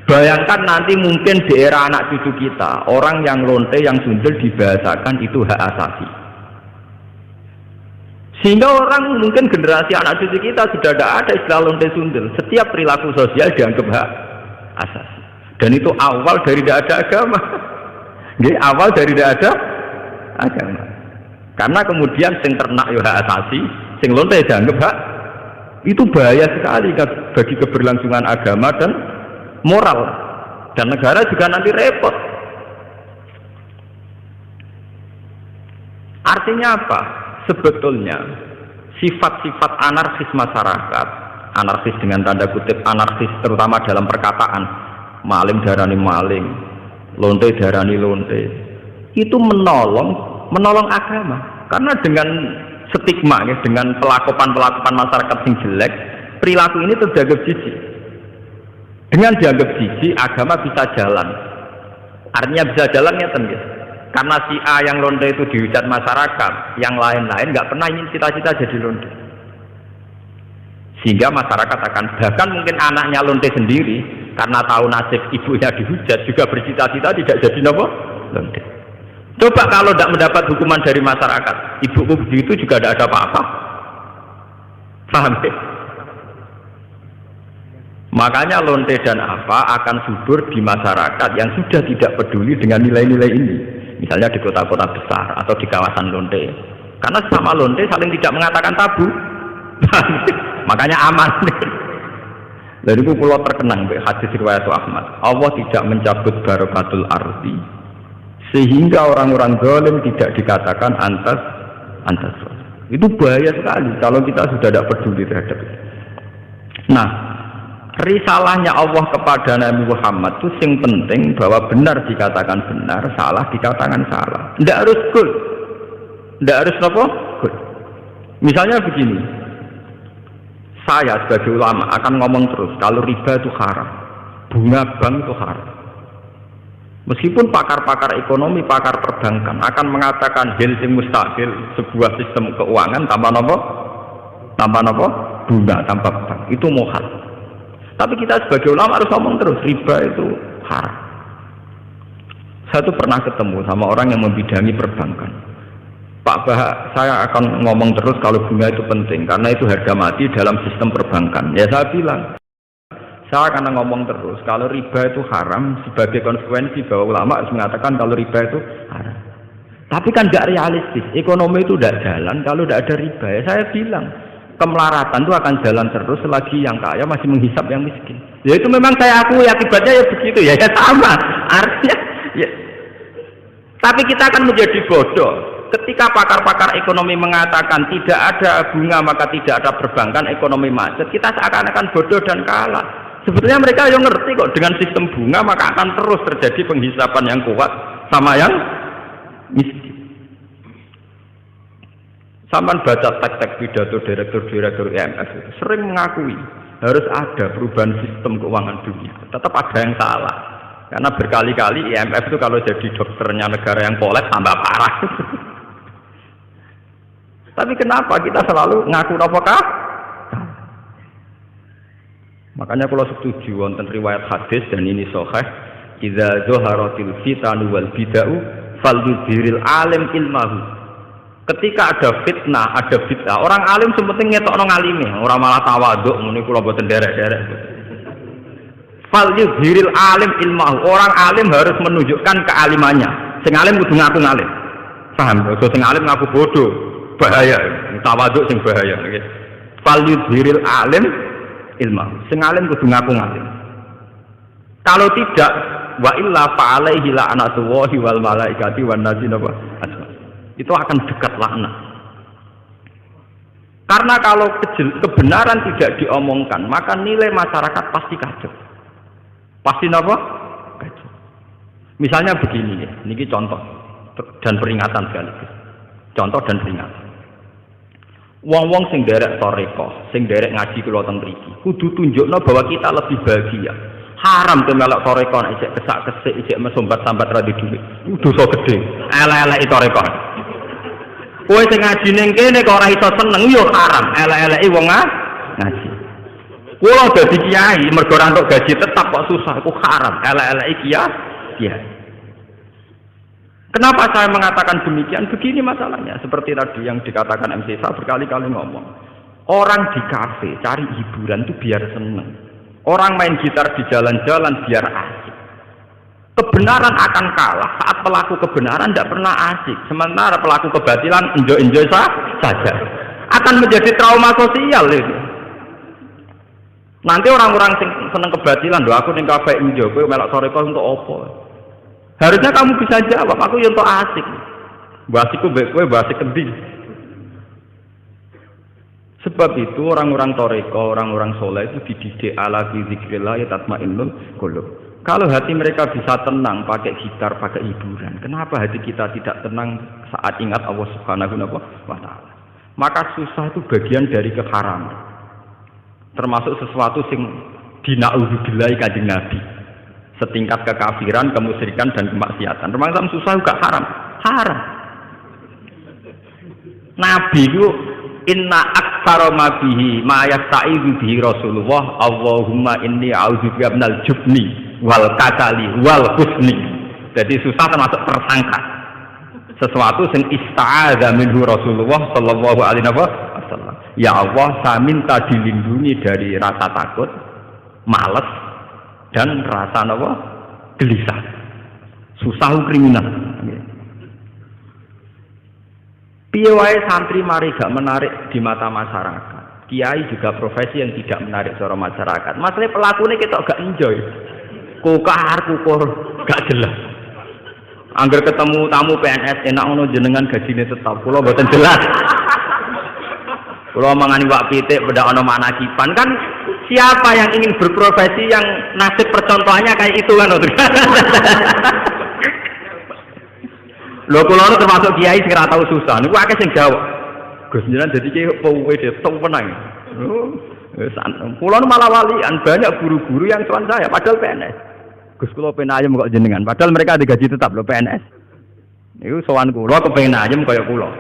Bayangkan nanti mungkin di era anak cucu kita, orang yang lonte, yang sundel dibahasakan itu hak asasi. Sehingga orang mungkin generasi anak cucu kita sudah tidak ada istilah lonte sundel. Setiap perilaku sosial dianggap hak asasi. Dan itu awal dari tidak ada agama. Awal dari tidak ada agama. Karena kemudian sing ternak ya hak asasi, sing lonte dianggap hak. Itu bahaya sekali bagi keberlangsungan agama dan moral, dan negara juga nanti repot. Artinya apa? Sebetulnya sifat-sifat anarkis masyarakat, anarkis dengan tanda kutip anarkis terutama dalam perkataan, maling darani maling, lonte darani lonte, itu menolong agama. Karena dengan stigma, dengan pelakupan masyarakat yang jelek, perilaku ini terjaga jijik. Dengan dianggap jijik, agama bisa jalan. Artinya bisa jalannya tentu. Karena si A yang lonte itu dihujat masyarakat, yang lain-lain nggak pernah ingin cita-cita jadi lonte. Sehingga masyarakat akan, bahkan mungkin anaknya lonte sendiri, karena tahu nasib ibunya dihujat, juga bercita-cita tidak jadi lonte. Coba kalau tidak mendapat hukuman dari masyarakat, ibuku begitu juga tidak ada apa-apa. Paham ya? Makanya lonte dan apa akan subur di masyarakat yang sudah tidak peduli dengan nilai-nilai ini. Misalnya di kota-kota besar atau di kawasan lonte. Karena sama lonte saling tidak mengatakan tabu. Makanya aman. Dari itu pulau terkenang hadis riwayat Ahmad. Allah tidak mencabut barakatul ardi sehingga orang-orang zalim tidak dikatakan antas. Itu bahaya sekali kalau kita sudah tidak peduli terhadap itu. Nah, risalahnya Allah kepada Nabi Muhammad itu yang penting bahwa benar dikatakan benar, salah dikatakan salah. Tidak harus good, tidak harus apa? Good. Misalnya begini, saya sebagai ulama akan ngomong terus kalau riba itu haram, bunga bank itu haram. Meskipun pakar-pakar ekonomi, pakar perbankan akan mengatakan hil sing mustahil sebuah sistem keuangan tanpa apa? Bunga, tanpa bank. Itu muhal. Tapi kita sebagai ulama harus ngomong terus, riba itu haram. Saya tuh pernah ketemu sama orang yang membidangi perbankan. Pak Bah, saya akan ngomong terus kalau bunga itu penting, karena itu harga mati dalam sistem perbankan. Ya saya bilang, saya akan ngomong terus kalau riba itu haram sebagai konsekuensi bahwa ulama harus mengatakan kalau riba itu haram. Tapi kan nggak realistis, ekonomi itu tidak jalan kalau tidak ada riba. Ya saya bilang, kemelaratan itu akan jalan terus selagi yang kaya masih menghisap yang miskin. Ya itu memang saya akui akibatnya ya begitu ya sama. Artinya ya. Tapi kita akan menjadi bodoh ketika pakar-pakar ekonomi mengatakan tidak ada bunga maka tidak ada perbankan, ekonomi macet. Kita seakan-akan bodoh dan kalah. Sebetulnya mereka yang ngerti kok dengan sistem bunga maka akan terus terjadi penghisapan yang kuat sama yang miskin. Sampai baca teks-teks pidato direktur IMF itu sering mengakui harus ada perubahan sistem keuangan dunia. Tetap ada yang salah. Karena berkali-kali IMF itu kalau jadi dokternya negara yang kolap tambah parah. Tapi kenapa kita selalu ngaku apakah? Makanya kalau setuju wonten riwayat hadis dan ini sahih, idza zaharatil fitanu wal bid'u falyudhiril alim ilmahu. Ketika ada fitnah, ada bid'ah, orang alim sepenting ngetokno ngalime, ora malah tawaduk muni kula mboten derek-derek. Falyudhiril alim ilmahu. Orang alim harus menunjukkan kealimannya. Sing alim kudu ngaku ngalim. Paham? Ojo sing alim ngaku bodoh. Bahaya. Tawaduk sing bahaya nggih. Falyudhiril alim ilmu. Sing alim kudu ngaku ngalim. Kalau tidak, wa illa fa alaihi la'natullahi wal malaikati wan nasi napa? Itu akan dekat laknat. Karena kalau kebenaran tidak diomongkan, maka nilai masyarakat pasti kacau. Pasti napa? Kacau. Misalnya begini ya, niki contoh dan peringatan sekaligus. Contoh dan peringatan. Wong-wong sing derek toreko, sing derek ngaji kula teng mriki, kudu tunjukno bahwa kita lebih bahagia. Haram to melok toreko nek isih kesak-kesik, isih mesombat-sambat ra di dhuwit. Dosa gedhe. Elek-elek toreko. Kowe sing ngaji ning kene kok ora iso seneng yo haram. Elek-eleki wong ngaji. Kula dadi kiai mergo ora entuk gaji tetap kok susah, iku haram. Elek-eleki kiai. Kenapa saya mengatakan demikian? Begini masalahnya. Seperti tadi yang dikatakan MC Sa berkali-kali ngomong. Orang di kafe cari hiburan itu biar seneng. Orang main gitar di jalan-jalan biar asik. Kebenaran akan kalah saat pelaku kebenaran tidak pernah asik. Sementara pelaku kebatilan enjoy-enjoy saja. Akan menjadi trauma sosial itu. Nanti orang-orang seneng kebatilan, doa aku ning kafe enjoy, kowe melok sore kok untuk opo? Harusnya kamu bisa jawab, aku yang untuk asik. Basiku baik kowe basik kendi. Sebab itu orang-orang toreko, orang-orang soleh itu dididik ala zikrillah ya tatmainnul qulub. Kalau hati mereka bisa tenang pakai gitar, pakai hiburan, kenapa hati kita tidak tenang saat ingat Allah Subhanahu wa taala? Maka susah itu bagian dari keharaman. Termasuk sesuatu sing dina'udzubillahi kanjeng Nabi. Setingkat kekafiran, kemusyrikan dan kemaksiatan. Termasuk susah juga haram. Haram. Nabi itu inna aktsara ma bihi ma yasta'izu bihi Rasulullah Allahumma inni a'udzubika minal jubni wal kasali wal husni. Jadi susah termasuk tersangka. Sesuatu yang ista'adza minhu Rasulullah sallallahu alaihi wasallam. Ya Allah, saya minta dilindungi dari rasa takut, males dan rasa napa gelisah. Susah kriminal. Piye wae santri mari gak menarik di mata masyarakat. Kiai juga profesi yang tidak menarik cara masyarakat. Masalah pelakune ketok gak enjoy. Kukar kukur gak jelas. Angger ketemu tamu PNS enak ngono jenengan gajine tetap. Kula mboten jelas. Kula mangani wak pitik beda ana manakipan kan siapa yang ingin berprofesi yang nasib percontohannya kayak itu kan. Lho kula nu termasuk kiai sing ora tau susah. Niku akeh sing jawab. Gus jenengan dadi kiai kok kowe detong penang. Wis kula nu malah walian banyak guru-guru yang sowan saya padahal PNS. Gus kula pengen ayem kok jenengan. Padahal mereka ada gaji tetap lho PNS. Niku sowan kula kepengin ayem kaya kula.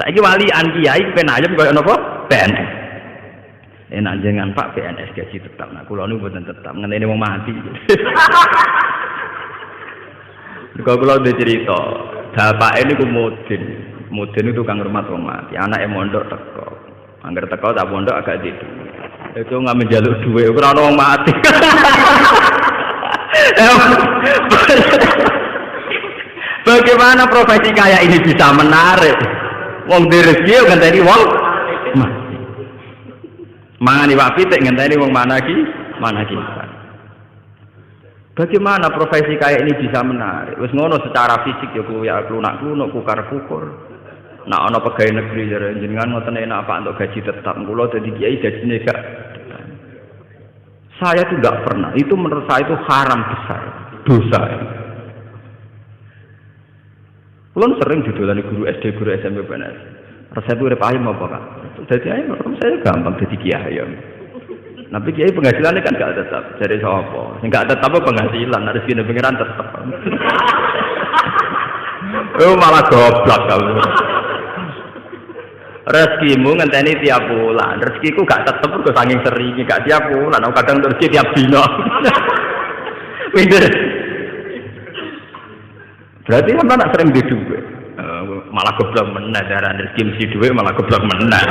Saiki walian kiai pengen ayem kaya napa? PNS. Enak jenengan Pak PNS gaji tetap. Nah kula nu mboten tetap ngenteni wong mati. Kalau kalau dia cerita, bapak ini ku mudin itu tukang rumah wong mati, anak mondok teko, angger teko tak mondok agak gitu, itu nggak menjaluk duit, karena wong mati. Bagaimana profesi kayak ini bisa menarik? Wong di rezeki ngenteni wong mati, mangani wak pitik ngenteni wong managi. Bagaimana profesi kayak ini bisa menarik? Wis ngono secara fisik ya kuwi klunak-klunuk kukar-kukur. Nek ana pegawai negeri jenengan ngoten enak Pak untuk gaji tetap. Kula dadi kiai gajine gak. Saya tuh enggak pernah. Itu menurut saya itu haram besar, dosa. Kula sering didolani guru SD, guru SMP PNS. Resep urip ayem apa Kak? Dadi ayem saya gampang dadi kiai. Tapi kiai penghasilannya kan gak tetap. Jadi sapa? Sing gak tetap penghasilan, harus gini pengiran tetap. Malah goblok kamu. Rezekimu ngenteni tiap bulan. Rezekiku gak tetap kok saking sering gak tiap bulan. Aku kadang rezeki tiap dino. Pinter. Berarti sampean nak sering di duit. Malah goblok meneh darah rezeki mesti duit malah goblok meneh.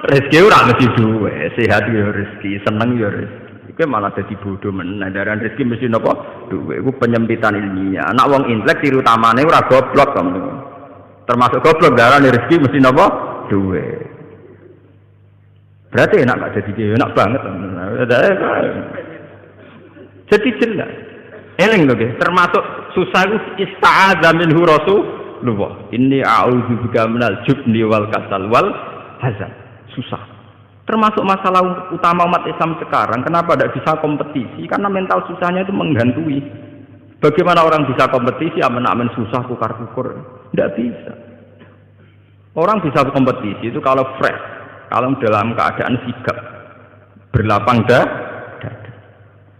Rezeki ora mesti duwe, sehat ya rezeki, seneng ya rezeki. Iku malah dadi bodoh meneh. Daran rezeki mesti napa? Duwe. Iku penyempitan ilmiah. Anak wong intelek ciri utamane ora goblok kamu. Termasuk goblok daran rezeki mesti napa? Duwe. Berarti enak gak jadi kiai, enak banget. Jadi jelas. Eling lho nggih, termasuk susah iku ista'adza minhu Rasulullah. Inni a'udzubika minal jubni wal kasal wal hazan. Susah. Termasuk masalah utama umat Islam sekarang, kenapa tidak bisa kompetisi? Karena mental susahnya itu menggantui. Bagaimana orang bisa kompetisi, aman-aman susah, kukar-kukur? Tidak bisa. Orang bisa kompetisi itu kalau fresh, kalau dalam keadaan sigap, berlapang dada.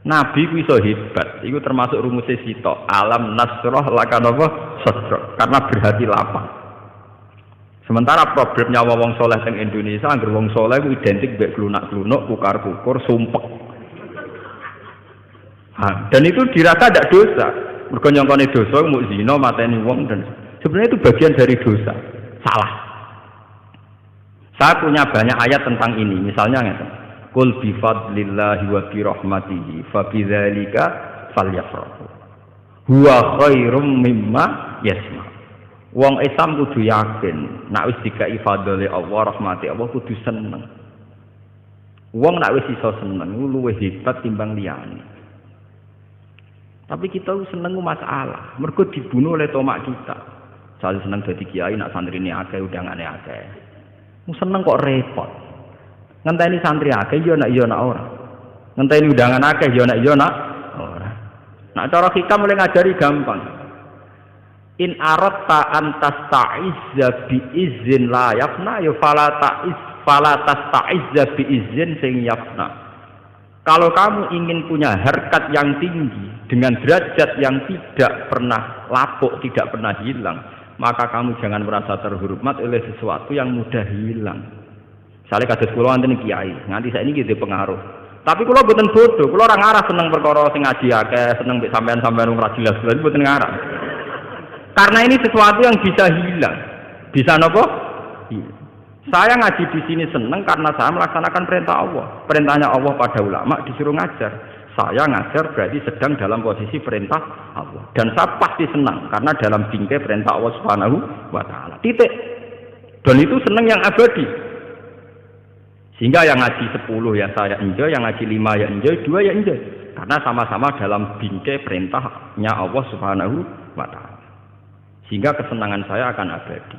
Nabi ku iso hebat, itu termasuk rumusnya Sito. Alam nasroh lakanova sodrok, karena berhati lapang. Sementara problemnya wong soleh teng Indonesia, angger wong soleh ku identik mbek klunak-klunuk, kukar-kukur, sumpek. Dan itu dirasa tidak dosa. Mergo nyongkone dosa mu zina, mateni wong dan sebenarnya itu bagian dari dosa. Salah. Saya punya banyak ayat tentang ini. Misalnya ngeten. Qul bi fadlillahi wa bi rahmatihi fa bidzalika falyafrahu. Huwa khairum mimma yasma. Wong Islam kudu yakin, nek wis dikai fadhole Allah, rahmati Allah kudu seneng. Wong nek wis iso seneng luwih hebat timbang liyane. Tapi kita seneng masalah, mergo dibunuh oleh tomak kita. Saya seneng dadi kiai nek santrine akeh udangane akeh. Mu seneng kok repot. Ngenteni santri akeh yo nek ora. Ngenteni undangan akeh yo nek ora. Nek cara hikam mulai ngajari gampang. In aratta an tasta'izza bi izin la yafna ya fala tasta'izza bi izin sing yafna. Kalau kamu ingin punya harkat yang tinggi dengan derajat yang tidak pernah lapuk, tidak pernah hilang, maka kamu jangan merasa terhormat oleh sesuatu yang mudah hilang. Misalnya kados kula wonten kiai, nganti saiki nggih pengaruh. Tapi kula mboten bodoh, kula ora ngarah seneng perkara sing ngaji akeh, seneng mbek sampean-sampean ora jelas-jelas mboten ngarah. Karena ini sesuatu yang bisa hilang. Bisa nopo? Saya ngaji di sini seneng karena saya melaksanakan perintah Allah. Perintahnya Allah pada ulama disuruh ngajar. Saya ngajar berarti sedang dalam posisi perintah Allah. Dan saya pasti senang karena dalam bingkai perintah Allah Subhanahu wa taala. Titik. Dan itu senang yang abadi. Sehingga yang ngaji 10 ya saya enjoy, yang ngaji 5 ya enjoy, 2 ya enjoy. Karena sama-sama dalam bingkai perintahnya Allah Subhanahu wa taala. Sehingga kesenangan saya akan abadi.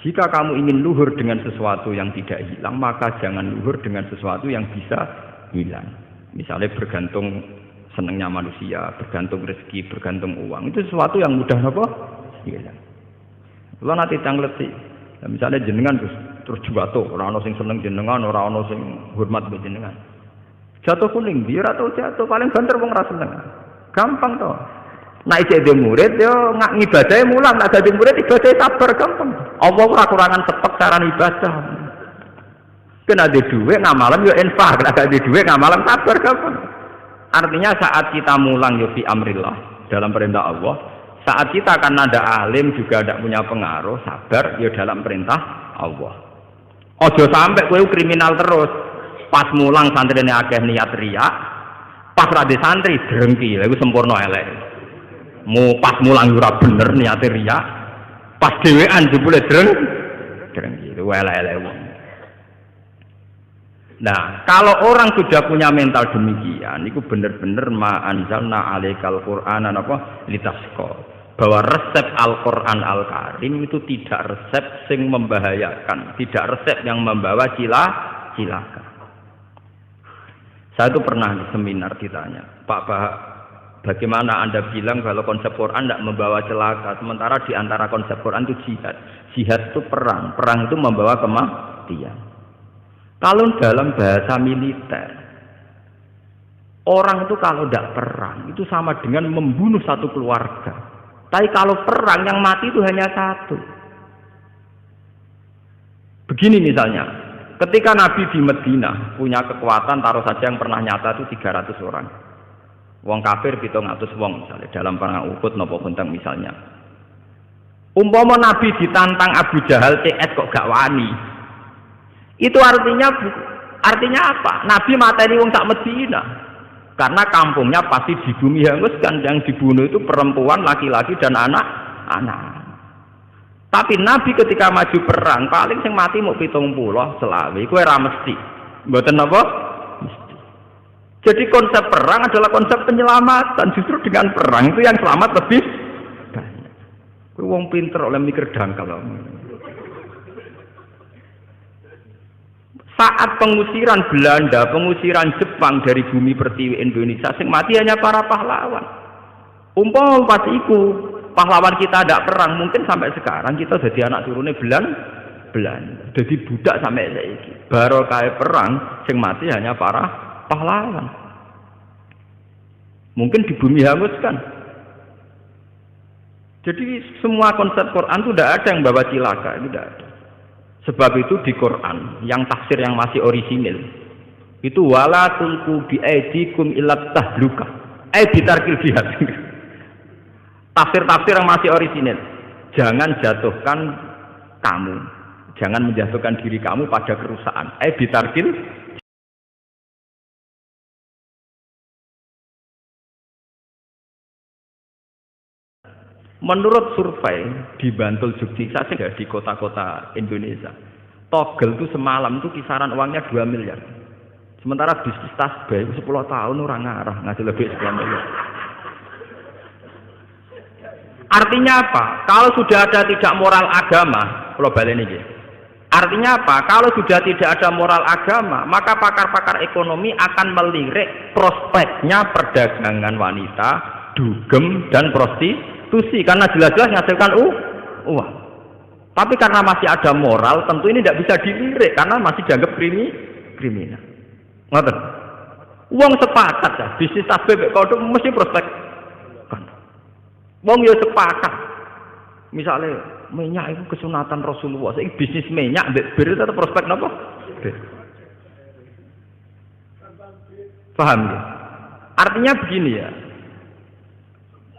Jika kamu ingin luhur dengan sesuatu yang tidak hilang, maka jangan luhur dengan sesuatu yang bisa hilang. Misalnya bergantung senangnya manusia, bergantung rezeki, bergantung uang. Itu sesuatu yang mudah apa? Hilang. Kalau nanti tangleti, misalnya jenengan terus jatuh, orang orang sing seneng jenengan, orang orang sing hormat be jenengan. Jatuh kuning, biar atau jatuh paling banter wong ra seneng. Gampang toh. Nek jadi murid yo ngibadahe mulang, nek dadi murid ibadah sabar gampang. Allah ora kurangan cepet cara ibadah. Kena ada duit ngamalan yo infak, nek ada duit ngamalan sabar gampang. Artinya saat kita mulang yo fi amrillah dalam perintah Allah, saat kita karena ada alim juga tidak punya pengaruh, sabar yo dalam perintah Allah. Ojo sampai kowe kriminal terus. Pas mulang santrine akeh niat riak, pas rade santri drengki, lha iku sempurna elek. Pas mulang ora bener niate riak, pas dhewean jebule drengki, itu elek-elek wong. Nah, kalau orang sudah punya mental demikian, itu bener-bener ma anzalna alaikal qur'ana apa litasqa. Bahwa resep Al-Qur'an Al-Karim itu tidak resep sing membahayakan, tidak resep yang membawa cilaka. Saya itu pernah di seminar ditanya, Pak Bahak, bagaimana Anda bilang kalau konsep Quran tidak membawa celaka, sementara di antara konsep Quran itu jihad. Jihad itu perang, perang itu membawa kematian. Kalau dalam bahasa militer, orang itu kalau tidak perang, itu sama dengan membunuh satu keluarga. Tapi kalau perang, yang mati itu hanya satu. Begini misalnya, ketika Nabi di Madinah punya kekuatan, taruh saja yang pernah nyata itu 300 orang. Wong kafir 700 wong misalnya dalam perang Uhud napa bentang misalnya. Umpama Nabi ditantang Abu Jahal CS kok gak wani. Itu artinya apa? Nabi mateni wong sak Madinah. Karena kampungnya pasti di bumi hanguskan, yang dibunuh itu perempuan, laki-laki dan anak-anak. Tapi Nabi ketika maju perang paling sing mati mau 70 selawe, kowe ora mesti. Mboten apa? Mesti. Jadi konsep perang adalah konsep penyelamatan. Justru dengan perang itu yang selamat lebih banyak. Kowe wong pinter oleh mikir dangkal. Saat pengusiran Belanda, pengusiran Jepang dari bumi pertiwi Indonesia, sing mati hanya para pahlawan. Umpama pas iku pahlawan kita tidak perang, mungkin sampai sekarang kita jadi anak turunnya Belanda, jadi budak sampai saiki. Baru kayak perang, sing mati hanya para pahlawan. Mungkin di bumi hanguskan. Jadi semua konsep Quran itu tidak ada yang bawa cilaka, itu tidak ada. Sebab itu di Quran yang tafsir yang masih orisinil itu wala tulqu bi aidikum ila tahluka. Bitarkil jihad. Tafsir-tafsir yang masih orisinil. Jangan jatuhkan kamu, jangan menjatuhkan diri kamu pada kerusakan. Bitarkil. Menurut survei di Bantul Jogja saja di kota-kota Indonesia, togel itu semalam itu kisaran uangnya 2 miliar. Sementara bisnis tasbih 10 tahun orang ngarah ngasih lebih 10 miliar. Artinya apa? Kalau sudah ada tidak moral agama, kalau balik ini. Artinya apa? Kalau sudah tidak ada moral agama, maka pakar-pakar ekonomi akan melirik prospeknya perdagangan wanita, dugem dan prostitusi. Karena jelas-jelas menghasilkan uang. Tapi karena masih ada moral, tentu ini tidak bisa dilirik karena masih dianggap kriminal. Ngoten. Uang sepakat ya, bisnis tasbih kok mesti prospek. Kan. Wong yo sepakat. Misalnya minyak itu kesunatan Rasulullah, saiki bisnis minyak mbek bir itu prospek napa? Paham ya? Artinya begini ya.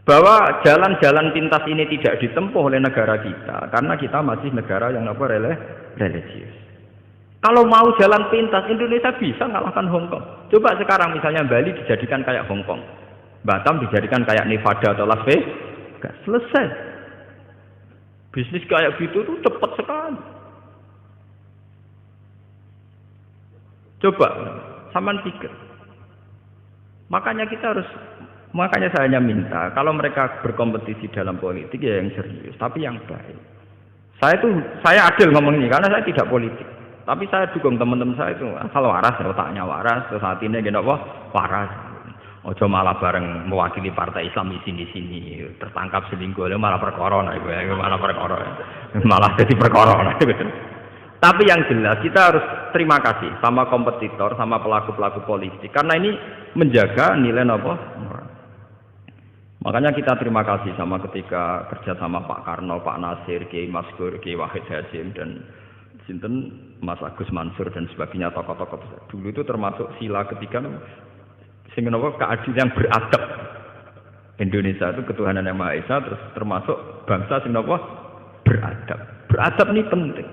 Bahwa jalan-jalan pintas ini tidak ditempuh oleh negara kita karena kita masih negara yang religius. Kalau mau jalan pintas, Indonesia bisa ngalahkan Hong Kong. Coba sekarang misalnya Bali dijadikan kayak Hong Kong, Batam dijadikan kayak Nevada atau Las Vegas, selesai. Bisnis kayak gitu tuh cepat sekali. Coba, saman pikir. Makanya saya hanya minta, kalau mereka berkompetisi dalam politik ya yang serius, tapi yang baik. Saya adil ngomong ini karena saya tidak politik. Tapi saya dukung teman-teman saya itu asal waras, otaknya waras, terus hatinya gini apa? Waras. Ojo malah bareng mewakili partai Islam di sini tertangkap selingkuh, malah perkara, malah jadi perkara. Tapi yang jelas kita harus terima kasih sama kompetitor, sama pelaku-pelaku politik karena ini menjaga nilai apa? Makanya kita terima kasih sama ketika kerja sama Pak Karno, Pak Nasir, Kiai Maskur, Kiai Wahid Hasim dan sinten Mas Agus Mansur dan sebagainya tokoh-tokoh besar. Dulu itu termasuk sila ketiga sing napa keadilan yang beradab. Indonesia itu ketuhanan yang Maha Esa terus termasuk bangsa sing napa beradab. Beradab ini penting.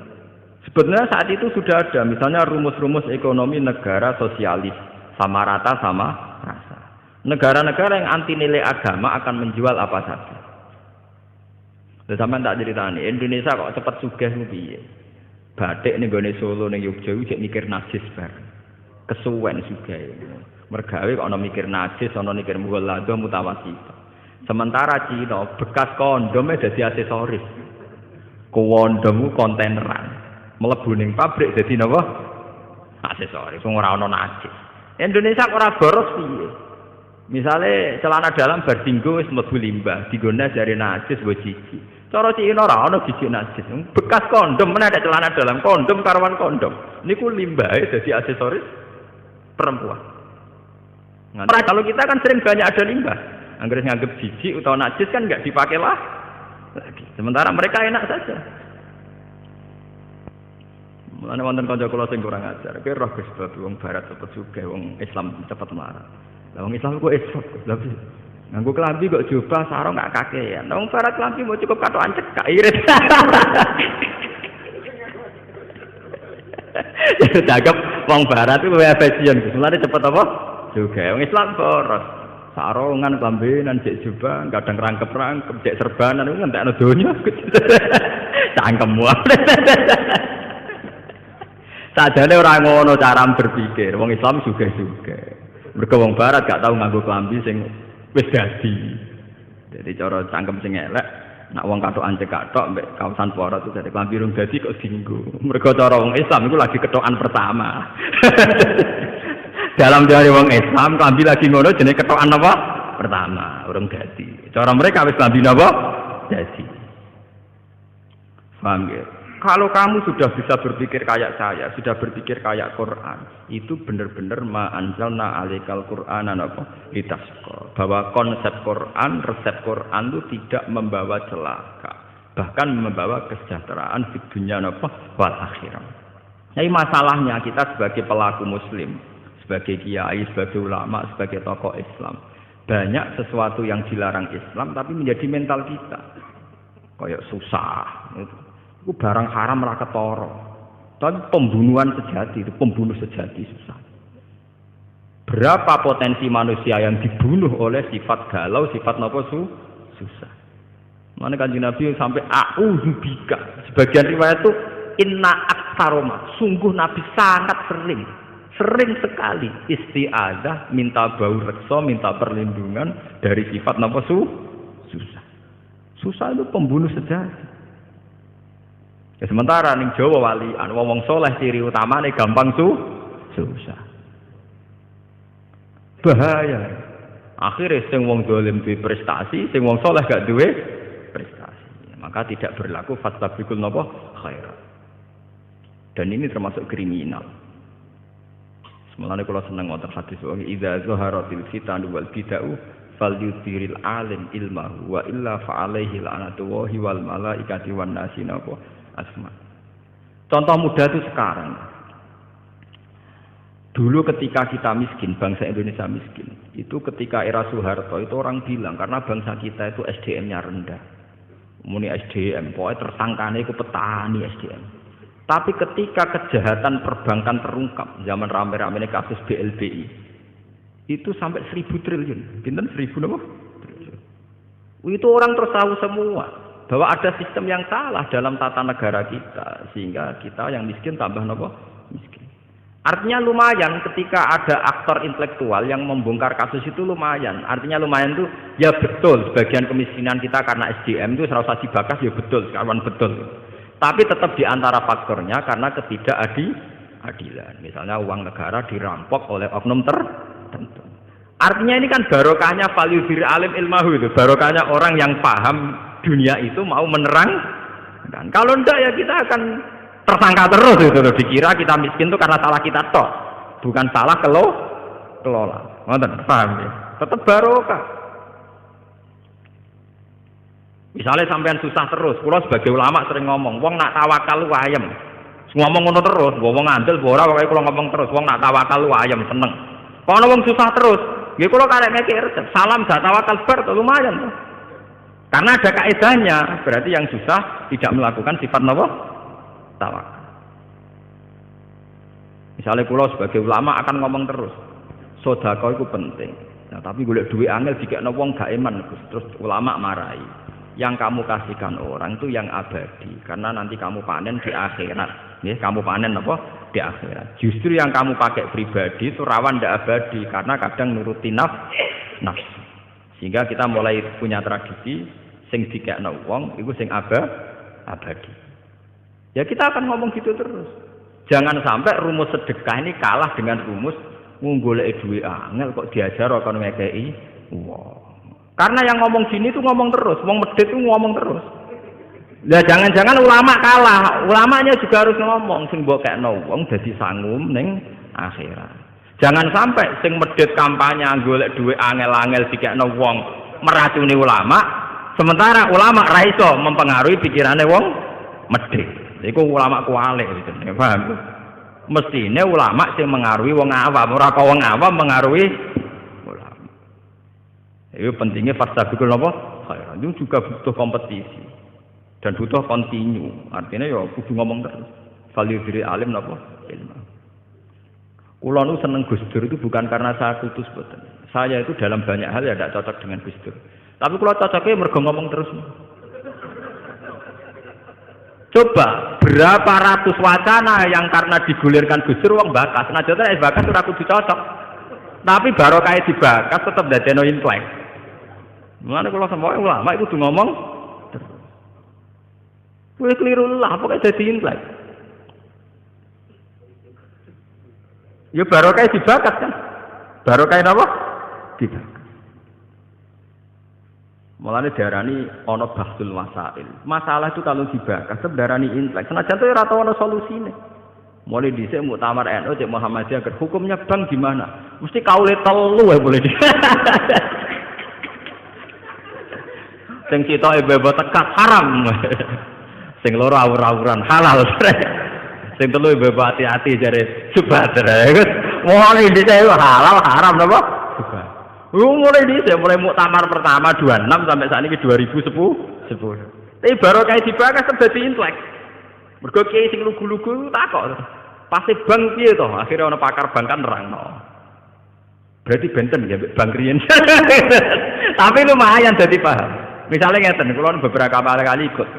Sebenarnya saat itu sudah ada misalnya rumus-rumus ekonomi negara sosialis sama rata sama rasa. Negara-negara yang anti nilai agama akan menjual apa saja. Lha sampean tak ceritani, Indonesia kok cepet sugih ku piye? Batik ning gone Solo ning Yogyakarta cek mikir najis bareng. Kesuwen sugih. Mergawe kok ana mikir najis, ana mikir muladzah mutawasit. Sementara Cina bekas kondome dadi aksesoris. Kondommu kontaineran. Mlebu ning pabrik dadi napa? Aksesoris, wong ora ana najis. Indonesia kok ora boros piye? Misale celana dalam bar dinggo wis mlebu limbah, digone jare najis mbok jiji. Cara Cina ora ana jiji najis. Bekas kondom meneh ada celana dalam kondom karuan kondom. Niku limbahe dadi aksesoris perempuan. Nah, kalau kita kan sering banyak ada limbah. Anggere nganggep jijik utawa najis kan enggak dipakai lah lagi. Sementara mereka enak saja. Mulane wonten kanca kula sing kurang ajar. Kowe roh Gus wong barat cepet sugih, wong Islam cepet marah. Lah wong Islam kok esok, tapi nganggo klambi kok jubah sarung gak kakean. Wong barat klambi mau cukup katokan cekak irit. Cakep wong barat itu luwih fashion. Mulane cepet apa? Juga wong Islam boros. Sarungan klambinan cek jubah, kadang rangkep-rangkep cek serbanan iku ngentekno donya. Cangkemmu. Sajane ora ngono cara berpikir. Wong Islam juga. Mergo wong barat gak tau nganggo klambi sing wis dadi. Jadi cara cangkem sing elek, nak wong katokan cekatok mbek kaosan porot itu dadi klambi rung dadi kok dinggo. Mergo cara wong Islam iku lagi ketokan pertama. Dalam dari wong Islam klambi lagi ngono jenenge ketokan apa? Pertama, urung dadi. Cara mereka wis klambi napa? Dadi. Paham ya? Kalau kamu sudah bisa berpikir kayak saya, sudah berpikir kayak Quran, itu benar-benar ma'anzalna alaikal Qur'ana apa? Litasqa. Bahwa konsep Quran, resep Quran itu tidak membawa celaka, bahkan membawa kesejahteraan di dunia apa? Wal akhirah. Jadi masalahnya kita sebagai pelaku muslim, sebagai kiai, sebagai ulama, sebagai tokoh Islam, banyak sesuatu yang dilarang Islam tapi menjadi mental kita. Kayak susah gitu. Itu barang haram ora ketara. Tapi pembunuhan sejati itu pembunuh sejati susah. Berapa potensi manusia yang dibunuh oleh sifat galau, sifat napa susah. Mana Kanjeng Nabi sampai a'udzubika. Sebagian riwayat itu inna aktsaroma. Sungguh Nabi sangat sering sekali isti'adzah, minta bau reksa, minta perlindungan dari sifat napa susah. Susah itu pembunuh sejati. Ya sementara ning Jawa walian wong soleh ciri utamane gampang susah. Bahaya. Akhirnya sing wong dolim duwe prestasi, sing wong soleh gak duwe prestasi. Maka tidak berlaku fastabiqul napa khairat. Dan ini termasuk kriminal. Semalane kula seneng wonten hadis wa idza zaharatil fitan wal bid'ah falyutiril alim ilmahu wa illa fa alaihi la'natullahi wal malaikati wan nasi napa asma. Contoh mudah itu sekarang. Dulu ketika kita miskin, bangsa Indonesia miskin, itu ketika era Soeharto itu orang bilang karena bangsa kita itu SDM-nya rendah. Muni SDM, pokoknya tersangkanya itu petani SDM. Tapi ketika kejahatan perbankan terungkap, zaman rame-rame kasus BLBI, itu sampai 1.000 triliun. Pinten 1.000 apa? Itu orang terus tahu semua bahwa ada sistem yang salah dalam tata negara kita, sehingga kita yang miskin tambah nopo miskin. Artinya lumayan ketika ada aktor intelektual yang membongkar kasus itu lumayan. Artinya lumayan itu ya betul sebagian kemiskinan kita karena SDM itu serasa dibakas ya betul, kawan betul. Tapi tetap di antara faktornya karena ketidakadilan. Misalnya uang negara dirampok oleh oknum tertentu. Artinya ini kan barokahnya value diri alim ilmahu itu, barokahnya orang yang paham dunia itu mau menerang. Dan kalau enggak ya kita akan tersangka terus itu loh, dikira kita miskin itu karena salah kita toh, bukan salah kelola. Ngoten, paham ya? Tetap barokah. Misalnya sampean susah terus, kula sebagai ulama sering ngomong, wong nak tawakal lu ayem. Ngomong ngono terus, wong ngandel ora pokoke kula ngomong terus, wong nak tawakal lu ayem seneng. Kalau wong susah terus, nggih kula karek mikir, salam gak tawakal bar lumayan tuh. Karena ada kaidahnya, berarti yang susah tidak melakukan sifat napa? Tawakal. Misalnya kula sebagai ulama akan ngomong terus, sedekah itu penting. Nah, tapi golek duit angel dikekno wong gak iman, terus ulama marahi. Yang kamu kasihkan orang itu yang abadi, karena nanti kamu panen di akhirat. Nggih, kamu panen apa? Di akhirat. Justru yang kamu pakai pribadi itu rawan tidak abadi, karena kadang nuruti nafsu. Sehingga kita mulai punya tradisi sing dikekno wong iku sing abadi. Ya kita akan ngomong gitu terus. Jangan sampai rumus sedekah ini kalah dengan rumus nggoleki duit angel kok diajar kok ngekeki wong. Karena yang ngomong gini tuh ngomong terus, wong medhit tuh ngomong terus. Lah jangan-jangan ulama kalah, ulamanya juga harus ngomong sing mbok kekno wong dadi sangum ning akhirat. Jangan sampai sing medhit kampanye golek duit angel-angel dikekno wong meracuni ulama, sementara ulama ra iso mempengaruhi pikirane wong medhit. Iku ulama kuwalik gitu, paham? Mestine ulama sing mengaruhi wong awam, ora kok wong awam mengaruhi ulama. Itu pentingnya fastabiqul napa? Khairan. Itu juga butuh kompetisi dan butuh kontinu. Artinya ya kudu ngomong terus. Value diri alim napa? Ilmu. Kula nu seneng Gus Dur itu bukan karena saya kutus boten. Saya itu dalam banyak hal ya tidak cocok dengan Gus Dur. Tapi kula cocoknya mergo ngomong terus. Coba berapa ratus wacana yang karena digulirkan Gus Dur wong bakas. Senajan nek bakas ora kudu cocok. Tapi barokah dibakas tetep dadekno intelek. Mulane kula semua ulama iku kudu ngomong terus. Kowe keliru lah pokoke dadi intelek. Ya barokah dibakas kan. Barokah napa? Dibakas. Mulane diarani ana bahsul masail. Masalah itu kalau dibahas sebenarnya intelek. Senajan itu ora tau ana solusine. Mulai dhisik muktamar NU Cek Muhammadiyah hukumnya bank gimana? Mesti kaule telu wae boleh di. Sing sitoke bebo tekat haram. Sing loro awur-awuran halal. Sing telu bebo hati-hati jare subhadra. Mulai dhisik halal haram napa? Mulai dhisik mulai muktamar pertama 26 sampai saat ini 2010. Tapi baru kayak dibahas dadi intelek. Mergo kiai sing lugu-lugu takok. Pasti bank piye to? Akhire ana pakar bank kan nerangno. Berarti benten ya bank riyen. Tapi lumayan dadi paham. Misalnya ngeten, kula beberapa kali ikut.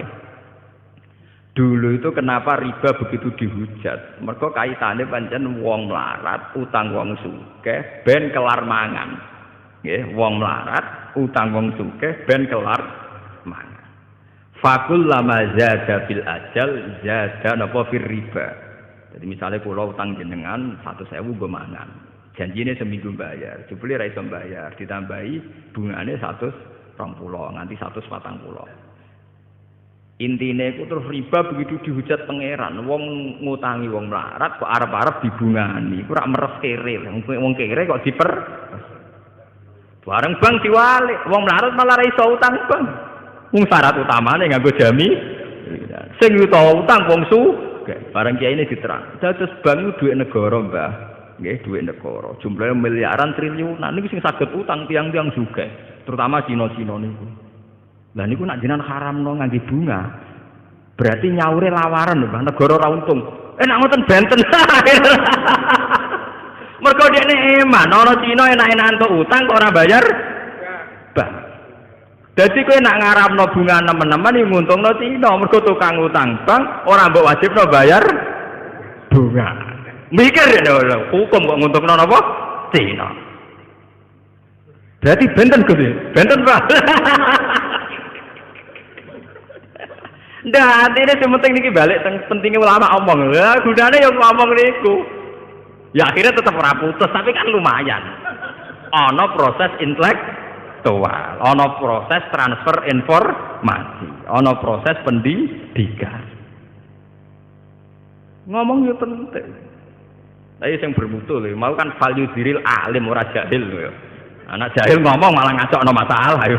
Dulu itu kenapa riba begitu dihujat? Mergo kaitane pancen wong melarat, utang wong sugih ben kelar mangan. Nggih, wong melarat, utang wong sugih ben kelar mangan. Fakul lama zada fil ajal zada napa fir riba. Jadi misalnya kula utang jenengan 100.000 nggo mangan. Janjine seminggu bayar, jebule ra iso bayar, ditambahi bungane 120 nganti 140. Intine iku terus riba begitu dihujat pangeran. Wong ngutangi wong melarat kok arep-arep dibungani. Iku rak meres kere. Wong kere kok diper. Bareng bang diwalik. Wong melarat malah ra iso utang bang. Wong syarat utamane nganggo jami. Sing utang wong su. Bareng kiai ini diterang. Dados bang duit negara, Mbah. nggih duit negara. Jumlahnya miliaran triliunan niku sing saged utang tiang-tiang juga, terutama Cina-Cina niku. Lah niku nak jenengan haramno ngangge bunga. Berarti nyaure lawaran lho, negara ora untung. Nak ngoten benten. Mergo dekne eman, ana Cina enak-enakan tok utang kok ora bayar bank. Dadi kowe nak ngarapno bunga nemen-nemen iki nguntungno Cina, mergo tukang utang bank ora mbok wajibno bayar bunga. Mikir lho, hukum kok nguntungno napa? Cina. Berarti benten Gus. Benten, Pak. Ndak, artinya sing penting niki balik pentingnya ulama omong. Ya gunane ya ngomong niku. Ya akhirnya tetap ora putus, tapi kan lumayan. Ana proses intelektual, ana proses transfer informasi, ana proses pendidikan. Ngomong yo penting. Tapi yang bermutu lho, mau kan value diril alim ora jahil lho. Anak jahil ngomong malah ngacokno masalah yo.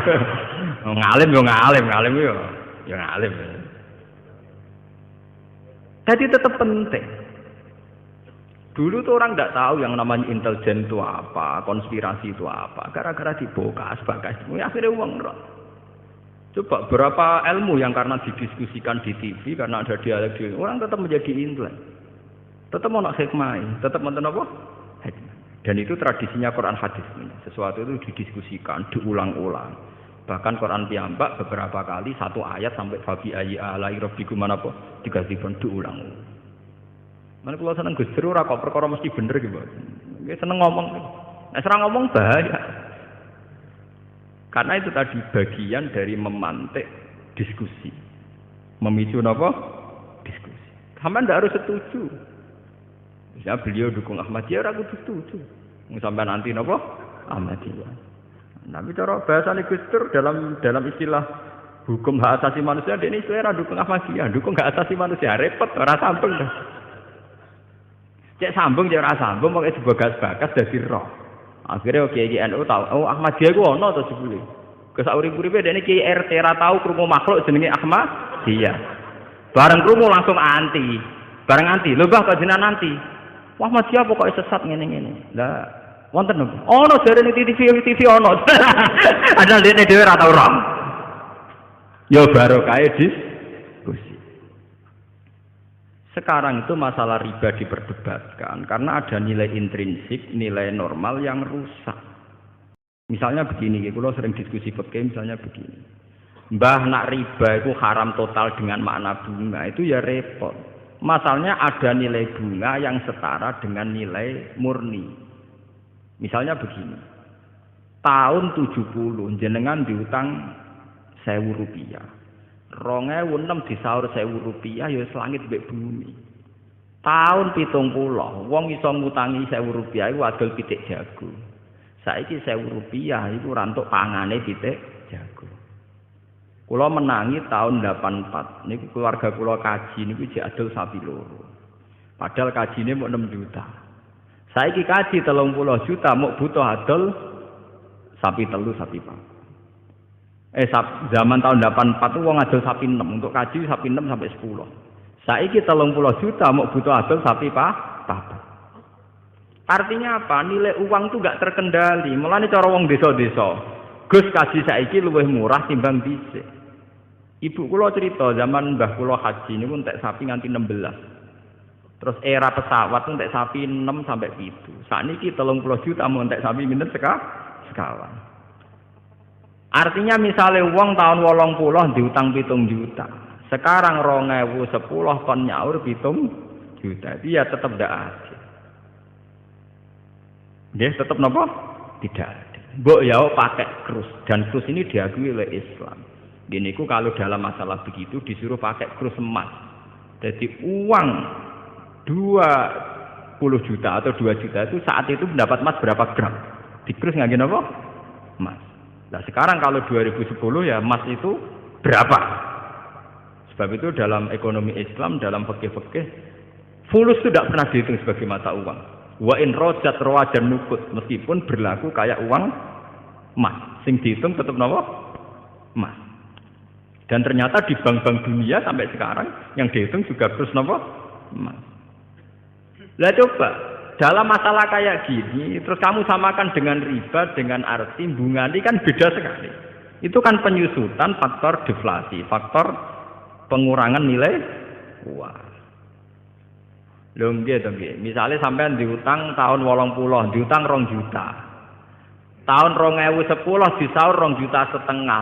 Ngalim yo ngalim, ngalim yo ya ngalim. Jadi tetap penting. Dulu tuh orang tidak tahu yang namanya intelijen itu apa, konspirasi itu apa. Gara-gara dibokas, akhirnya uang roh. Coba berapa ilmu yang karena didiskusikan di TV, karena ada dialog, orang tetap menjadi intelek. Tetap mau nak hikmah, tetap menten apa? Hikmah. Dan itu tradisinya Quran hadis. Sesuatu itu didiskusikan, diulang-ulang. Bahkan Quran piyambak beberapa kali satu ayat sampai fabi ayyi alai rabbikum manapa diganti-ganti diulang-ulang. Mana kalau seneng Gus Dur ora kok perkara mesti bener gitu. Nggih seneng ngomong. Nek serang ngomong bahaya. Karena itu tadi bagian dari memantik diskusi. Memicu napa? Diskusi. Sampeyan ndak harus setuju. Misalnya beliau dukung Ahmadiyah ora kudu setuju. Sampai nanti napa? Ahmadiyah. Tapi cara bahasane Gus Dur dalam istilah hukum hak asasi manusia ini istilah dukung Ahmadiyah, dukung hak asasi manusia repot ora sambung dah. Cek sambung cek ora sambung pokoke dibagas-bagas dadi roh. Akhire Kiai NU tau, oh Ahmadiyah ku ono to jebule. Ke sak urip-uripe dene Kiai RT ra tau krungu makhluk jenenge Ahmadiyah. Bareng krungu langsung anti. Bareng anti, lho Mbah kok jenengan anti. Wah Ahmadiyah pokoke sesat ngene-ngene. Lah wonten lho. Ono jarene TV ono. Ada dene dhewe ra tau roh. Ya barokah diskusi. Sekarang itu masalah riba diperdebatkan karena ada nilai intrinsik, nilai normal yang rusak. Misalnya begini, kalau sering diskusi fikih misalnya begini. Mbah nak riba itu haram total dengan makna bunga, itu ya repot. Masalahnya ada nilai bunga yang setara dengan nilai murni. Misalnya begini. Tahun 70 jenengan diutang 1.000 rupiah. 2006 disaur 1.000 rupiah ya selangit mbek bumi. Tahun 70 wong iso ngutangi 1.000 rupiah iku adol pitik jago. Saiki 1.000 rupiah iku rantuk pangane pitik jago. Kula menangi tahun 84 niku keluarga kula kaji niku jek adol sapi loro. Padahal kajine mau 6 juta. Saiki kaji 30 juta mau butuh adol sapi telu sapi pak. Zaman tahun 84 itu wong adol sapi 6 untuk kaji sapi 6 sampai 10. Saiki 30 juta mau butuh adol sapi papat. Artinya apa? Nilai uang itu gak terkendali. Mulane cara wong desa-desa, Gus kaji saiki luwih murah timbang dhisik. Ibu kula cerita zaman mbah kula haji niku entek sapi nganti 16. Terus era pesawat entek sapi 6 sampai 7. Sakniki 30 juta mau entek sapi pinten sekawan. Artinya misalnya uang tahun 80 diutang 7 juta. Sekarang 2010 kon nyaur 7 juta. Dia tetap tidak adil. Dia tetap nopo? Tidak adil. Mbok ya pakai krus dan krus ini diakui oleh Islam. Gini ku kalau dalam masalah begitu disuruh pakai krus emas. Jadi uang 20 juta atau 2 juta itu saat itu mendapat emas berapa gram? Di krus nggak gini apa? Emas. Nah sekarang kalau 2010 ya emas itu berapa? Sebab itu dalam ekonomi Islam, dalam fikih-fikih, fulus itu tidak pernah dihitung sebagai mata uang. Wa in rojat rawajan nukut, meskipun berlaku kayak uang emas. Sing dihitung tetap apa? Emas. Dan ternyata di bank-bank dunia sampai sekarang yang dihitung juga terus apa? Emas. Lah coba, dalam masalah kayak gini, terus kamu samakan dengan riba, dengan arti bunga ini kan beda sekali. Itu kan penyusutan faktor deflasi, faktor pengurangan nilai uang. Lho nggih to nggih. Misale sampean diutang tahun 80, diutang 2 juta. Tahun 2010 disaur 2,5 juta.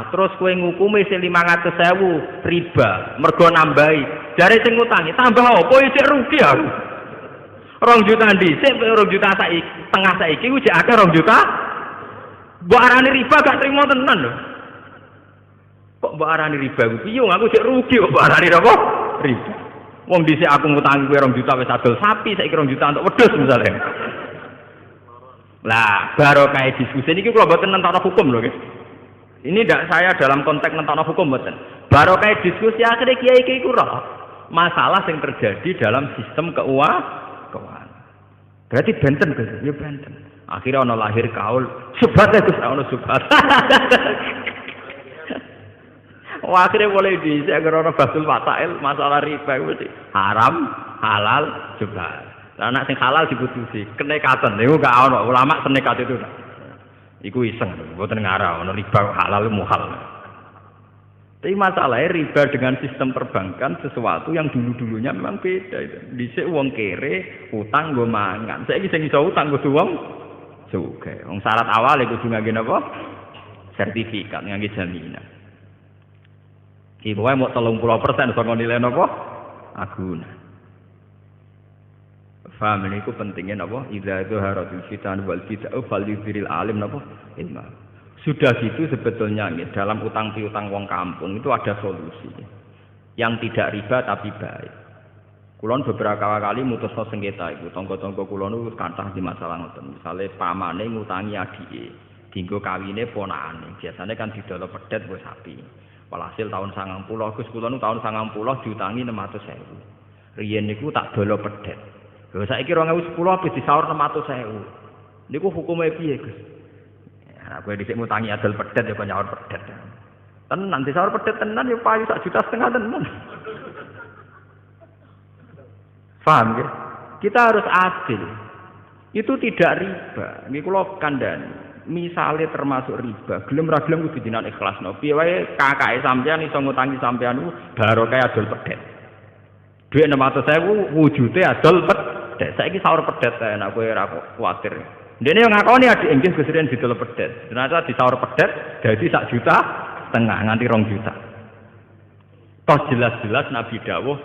Terus kowe ngukumi sing 500.000 riba, mergo nambahi. Jare sing ngutangi tambah apa isih rugi aku. 2 juta dhisik 2 juta setengah saiki ku jek akeh 2 juta. Mbok arani riba gak trimo tenan lho. Kok mbok arani riba ku piye aku jek rugi kok mbok arani apa? Riba. Wong dhisik aku ngutangi kowe 2 juta wis adol sapi, saiki 2 juta untuk wedhus misalnya. Lah, barokah diskusi ini kula mboten nentokno hukum lho, nggih. Ini ndak saya dalam konteks nentokno hukum mboten. Barokah diskusi akhirnya kiai-kiai ku roh masalah yang terjadi dalam sistem keuangan. Berarti benten Gus, ya benten. Akhirnya ana lahir kaul, subhat Gus, ana subhat. Wah, akhirnya boleh dhisik agar ana basul fatail masalah riba itu haram, halal, subhat. Lah anak sing halal diputusi, kenekatan. Niku gak ono ulama senekat itu. Iku iseng, mboten ngarah ono riba halal muhal. Tapi masalahnya riba dengan sistem perbankan sesuatu yang dulu-dulunya memang beda itu. Dhisik wong kere utang nggo mangan. Saiki sing iso utang kudu wong sugih. Wong syarat awal kudu ngangge napa? Sertifikat, ngangge jaminan. Iki wae mok 30% saka nilai napa? Aguna. Faham ini ku pentingnya napa? Idza dhaharatul fitan wal fita'u falyudhiril alim napa? Ilma. Sudah gitu sebetulnya nih, dalam utang piutang wong kampung itu ada solusi. Yang tidak riba tapi baik. Kulon beberapa kali mutusno sengketa iku, tangga-tangga kulon itu kathah di masalah ngoten. Misale pamane ngutangi adike, dienggo kawine ponakane. Biasanya kan didol pedet wis sapi. Walhasil tahun 90 Gus kulon tahun 90 diutangi 600.000. Riyen niku tak dolo pedet. Lho saiki 2010 habis disaur 600.000. Niku hukume piye, Gus? Ya kowe dhisik ngutangi adol pedet ya kok nyaur pedet. Tenan disaur pedet tenan ya payu 1,5 juta tenan. Paham ya? Kita harus adil. Itu tidak riba. Niki kula kandhani. Misale termasuk riba, gelem ra gelem kudu jinak ikhlasno. Piye wae kakake sampean iso ngutangi sampean ku barokah adol pedet. Dhuwit 600.000 wujude adol pedet. Saiki saur pedet ae nek kowe ora kuwatir. Dene yo ngakoni adik nggih Gus Riyen didol pedet. Ternyata disaur pedet dadi 1,5 juta nganti 2 juta. Toh jelas-jelas Nabi dawuh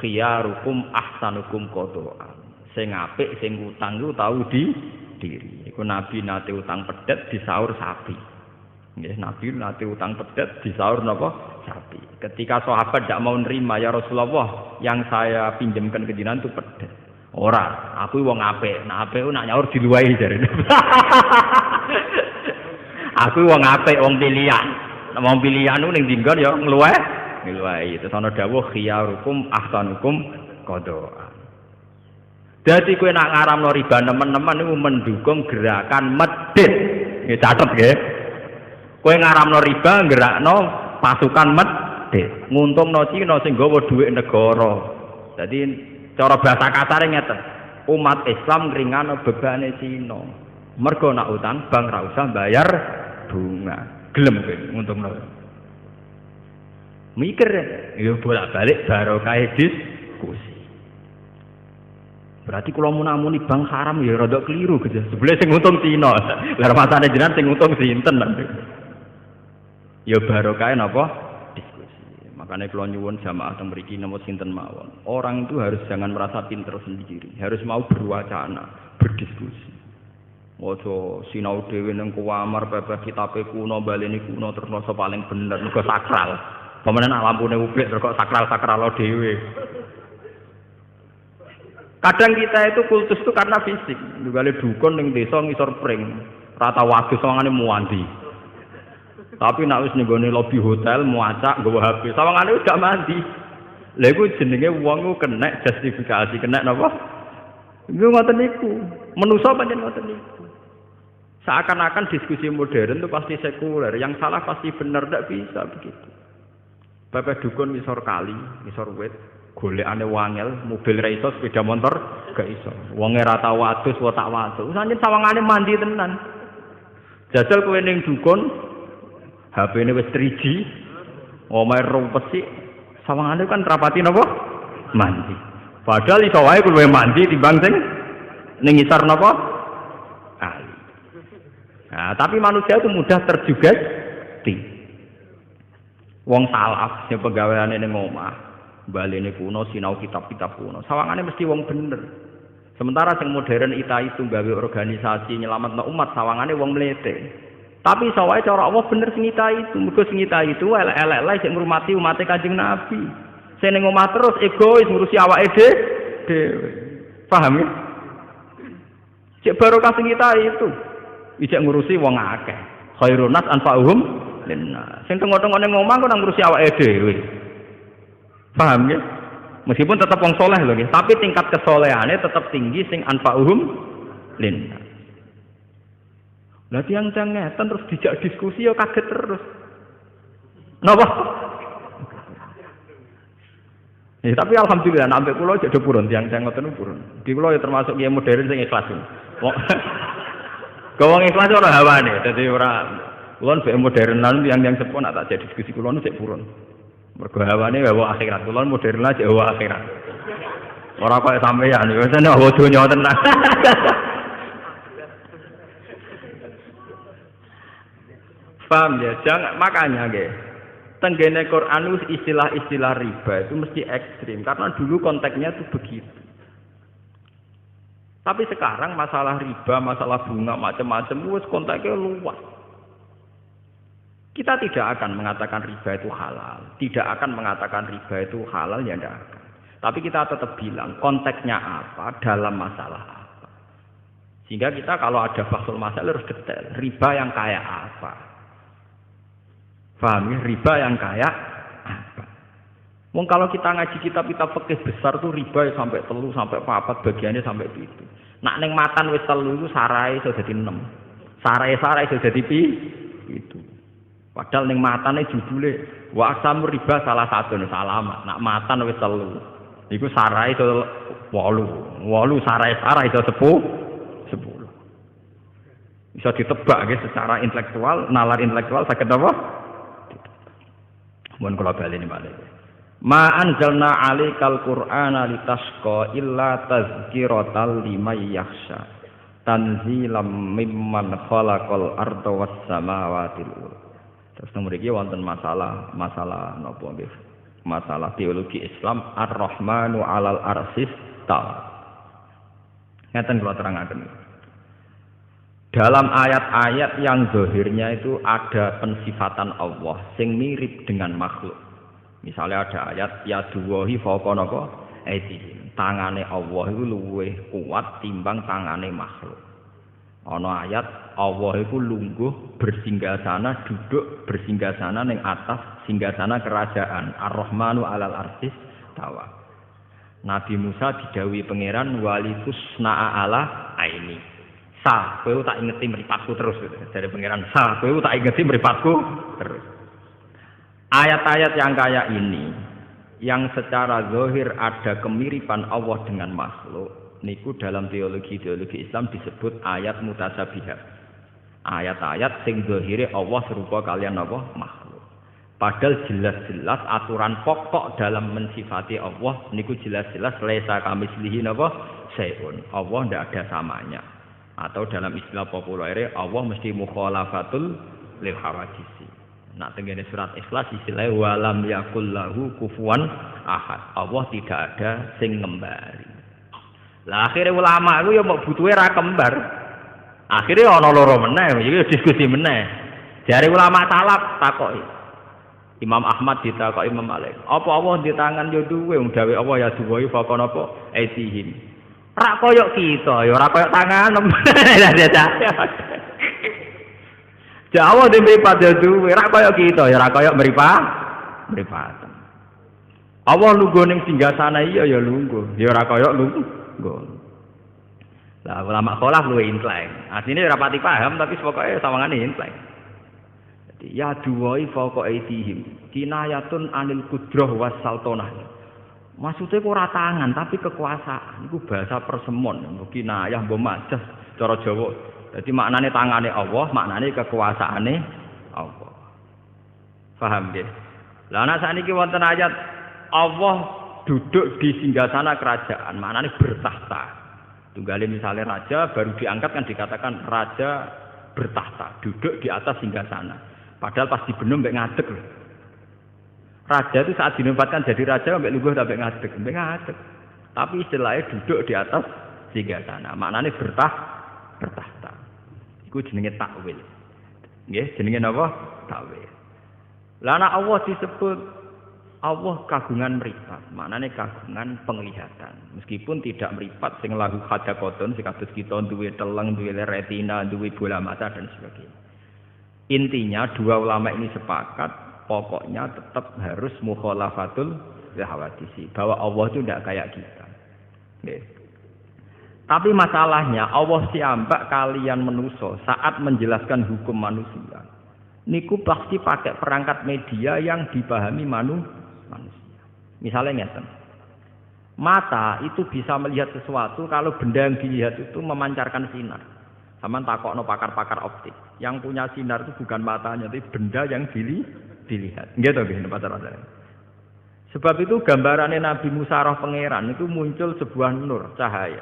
khiyarukum ahsanukum qada'an. Sing apik sing utang ku tau diri. Iku Nabi nate utang pedet disaur sapi. Nggih, Nabi nate utang pedet disaur napa? Sapi. Ketika sahabat tidak mau nerima, ya Rasulullah, yang saya pinjamkan ke jenengan itu pedet. Ora, aku wong apik. Nah, apik nak nyaur diluwahi jare. Aku wong apik, wong pilihan. Nek wong pilihan ku ning dinggon ya ngluwahi. Terus ana dawuh khiyarukum ahsanukum qada'an. Dadi kowe nak ngaramno riba nemen-nemen niku mendukung gerakan medhit. Nggih catet nggih. Kowe ngaramno riba gerakno pasukan medhit, nguntungno Cina sing nggawa dhuwit negara. Dadi cara bahasa kasare ngeten. Umat Islam ngringano bebane Cina. Mergo nak utang bank ra usah bayar bunga. Gelem kowe nguntungno. Mikir ya bolak-balik barokah diskusi. Berarti kalau munamuni bank haram ya rada keliru gitu. Sebelah sing untung Cina. Lah masane jenengan sing untung sinten nanti. Ya barokah napa? Diskusi. Makanya kalau nyuwun jamaah teng mriki napa sinten mawon. Orang itu harus jangan merasa pinter sendiri. Harus mau berwacana, berdiskusi. Ojo sinau dhewe ning kuwamar pepeh kitabe kuno baleni kuno terus rasa paling bener mergo sakral. Pemenen lampune ublik terus kok sakral-sakral dhewe. Kadang kita itu kultus itu karena fisik. Juga dukun ning desa ngisor pring, rata wadus sawangane muandi. Tapi nek wis nenggone lobi hotel muacak nggawa HP, sawangane wis gak mandi. Lha iku jenenge wong ku kena justifikasi, kena napa? Iku ngoten niku. Manusa pancen ngoten niku. Seakan-akan diskusi modern itu pasti sekuler, yang salah pasti benar, tidak bisa begitu. Bapak dukun ngisor kali, ngisor wit, golekane wangel, mobil ra iso, sepeda motor gak iso. Wonge ra tau adus, wa tak wadus. Sanjen sawangane mandi tenan. Jajal kowe ning dukun, HP-ne wis 3G, omahe rumpet sik, sawangane kan rapati napa? Mandi. Padahal iso wae kowe mandi timbang sing ning ngisor napa? Kali. Nah, tapi manusia itu mudah terjugesti. Wong salaf sing pegaweane ning omah, balene kuno sinau kitab-kitab kuno. Sawangane mesti wong bener. Sementara sing modern itu gawe organisasi nyelametno umat sawangane wong mlete. Tapi sawae cara Allah bener sing itu. Mergo sing itu elek-elek lae sing ngurmati umat Kanjeng Nabi. Sing ning omah terus egois ngurusi awake dhewe. Paham ya? Cek barokah sing itu. Ijek ngurusi wong akeh. Khairun nas anfa'uhum linnas. Sing tengok-tengok ning omah kok nang ngurusi awake dhewe. Paham ya? Meskipun tetap wong soleh lho nggih, tapi tingkat kesolehane tetap tinggi sing anfa'uhum linnas. Lah tiyang ngeten terus dijak diskusi ya kaget terus. Napa? Ya, tapi alhamdulillah sampai kula jadi purun tiyang ngoten purun. Di kula ya termasuk kiai modern sing ikhlas. Wong ikhlas ora hawane, dadi ora kula mbek modernan tiyang sepuh nak tak jadi diskusi kula nu sik purun. Mergo hawane bawa akhirat, kula modern aja bawa akhirat. Ora kaya sampeyan, wis ana donya tenan. Paham ya? Jangan makanya nggih. Tenggene Quran istilah-istilah riba itu mesti ekstrim karena dulu konteksnya itu begitu. Tapi sekarang masalah riba, masalah bunga macam-macam wis konteksnya luas. Kita tidak akan mengatakan riba itu halal, tidak akan mengatakan riba itu halal ya tidak akan. Tapi kita tetap bilang konteksnya apa dalam masalah apa. Sehingga kita kalau ada bahsul masalah harus detail. Riba yang kayak apa? Paham ya? Riba yang kayak apa? Wong kalau kita ngaji kitab-kitab fikih besar tuh riba sampai 3 sampai 4 bagiannya sampai itu. Nak ning matan wis 3 iku sarai iso dadi 6. Sarai-sarai iso dadi itu. Padahal ning matane judule wa aqsamur riba salah satu salamat. Nak matan wis 3. Iku sarai iso 8. 8 sarai-sarai iso 10. Bisa ditebak nggih secara intelektual, nalar intelektual saged apa? Mun kula baleni malih. Ma anzalna 'alaikal qur'ana litasqa illa tazkiratal liman yakhsha. Tanzilam mimman khalaqal arda was samawati wal ardh. Terus nomor iki wonten masalah napa nggih? Masalah teologi Islam Ar-Rahmanu 'alal arsis taala. Ngeten kula terangaken. Dalam ayat-ayat yang zahirnya itu ada pensifatan Allah sing mirip dengan makhluk. Misalnya ada ayat yaduwahi fawqa napa aydihim. Tangane Allah itu luwih kuat timbang tangane makhluk. Ana ayat Allah itu lungguh bersinggasana duduk bersinggasana ning atas singgasana kerajaan Ar-Rahmanu 'alal arsis tawa. Nabi Musa didhawuhi pangeran walitus na'a ala aini. Sah, kowe tak ingeti mripatku terus dari pangeran. Sah, kowe tak ingeti mripatku terus. Ayat-ayat yang kayak ini yang secara zahir ada kemiripan Allah dengan makhluk niku dalam teologi Islam disebut ayat mutasyabihat. Ayat-ayat sing zahire Allah serupa kalian apa makhluk. Padahal jelas-jelas aturan pokok dalam mensifati Allah niku jelas-jelas laisa kamislihi napa sayun. Allah ndak ada samanya. Atau dalam istilah populer Allah mesti mukhalafatul lil hawadisi. Nah tengene surat Ikhlas istilahnya walam yakul lahu kufuwan ahad. Allah tidak ada sing ngembari. Lah akhirnya ulama itu ya mau butuhe ra kembar. Akhirnya ana loro meneh, iki diskusi meneh. Jare ulama salaf takoki. Imam Ahmad ditakoki Imam Malik. Apa Allah di tangan yo duwe wong dawe Allah ya duwe faqon apa aitihim. Rak koyok kita, ya ora koyok tangan. Jawa di mripat ya duwe, rak koyok kita, ya ora koyok mripatan. Allah lungguh ning singgasana iya ya lungguh, ya ora koyok lungguh. Lah ulama kholaf luwe intlek. Asline ora pati paham tapi pokoke sawangane intlek. Jadi ya duwai faqo aitihim, kinayatun anil qudrah was sultanah. Maksudnya ku ora tangan tapi kekuasaan. Iku bahasa persemon, kinayah mbok majas cara Jawa. Jadi maknane tangane Allah, maknane kekuasaane Allah. Paham nggih? Lah ana sakniki wonten ayat Allah duduk di singgasana kerajaan, maknane bertahta. Tunggale misalnya raja baru diangkat kan dikatakan raja bertahta, duduk di atas singgasana. Padahal pas dibenem mbek ngadeg lho. Raja itu saat dinobatkan jadi raja sampai lungguh sampai ngadeg. Tapi istilahnya duduk di atas singgasana. Maknanya bertahta. Iku jenenge takwil. Nggih, jenenge napa? Takwil. Lah nek Allah disebut Allah kagungan mripat, maknanya kagungan penglihatan. Meskipun tidak mripat sing lahu hadaqatun sing kados kita duwe teleng, duwe retina, duwe bola mata dan sebagainya. Intinya dua ulama ini sepakat pokoknya tetap harus mukhalafatul hawadisi, bahwa Allah itu tidak kayak kita. Okay. Tapi masalahnya Allah siambak kalian manusia saat menjelaskan hukum manusia. Niku pasti pakai perangkat media yang dipahami manusia. Misalnya ngeten. Mata itu bisa melihat sesuatu kalau benda yang dilihat itu memancarkan sinar. Sama takokno pakar-pakar optik. Yang punya sinar itu bukan matanya, tapi benda yang dilihat. Gitu nggih pacar-pacar. Sebab itu gambarannya Nabi Musa roh pangeran itu muncul sebuah nur, cahaya.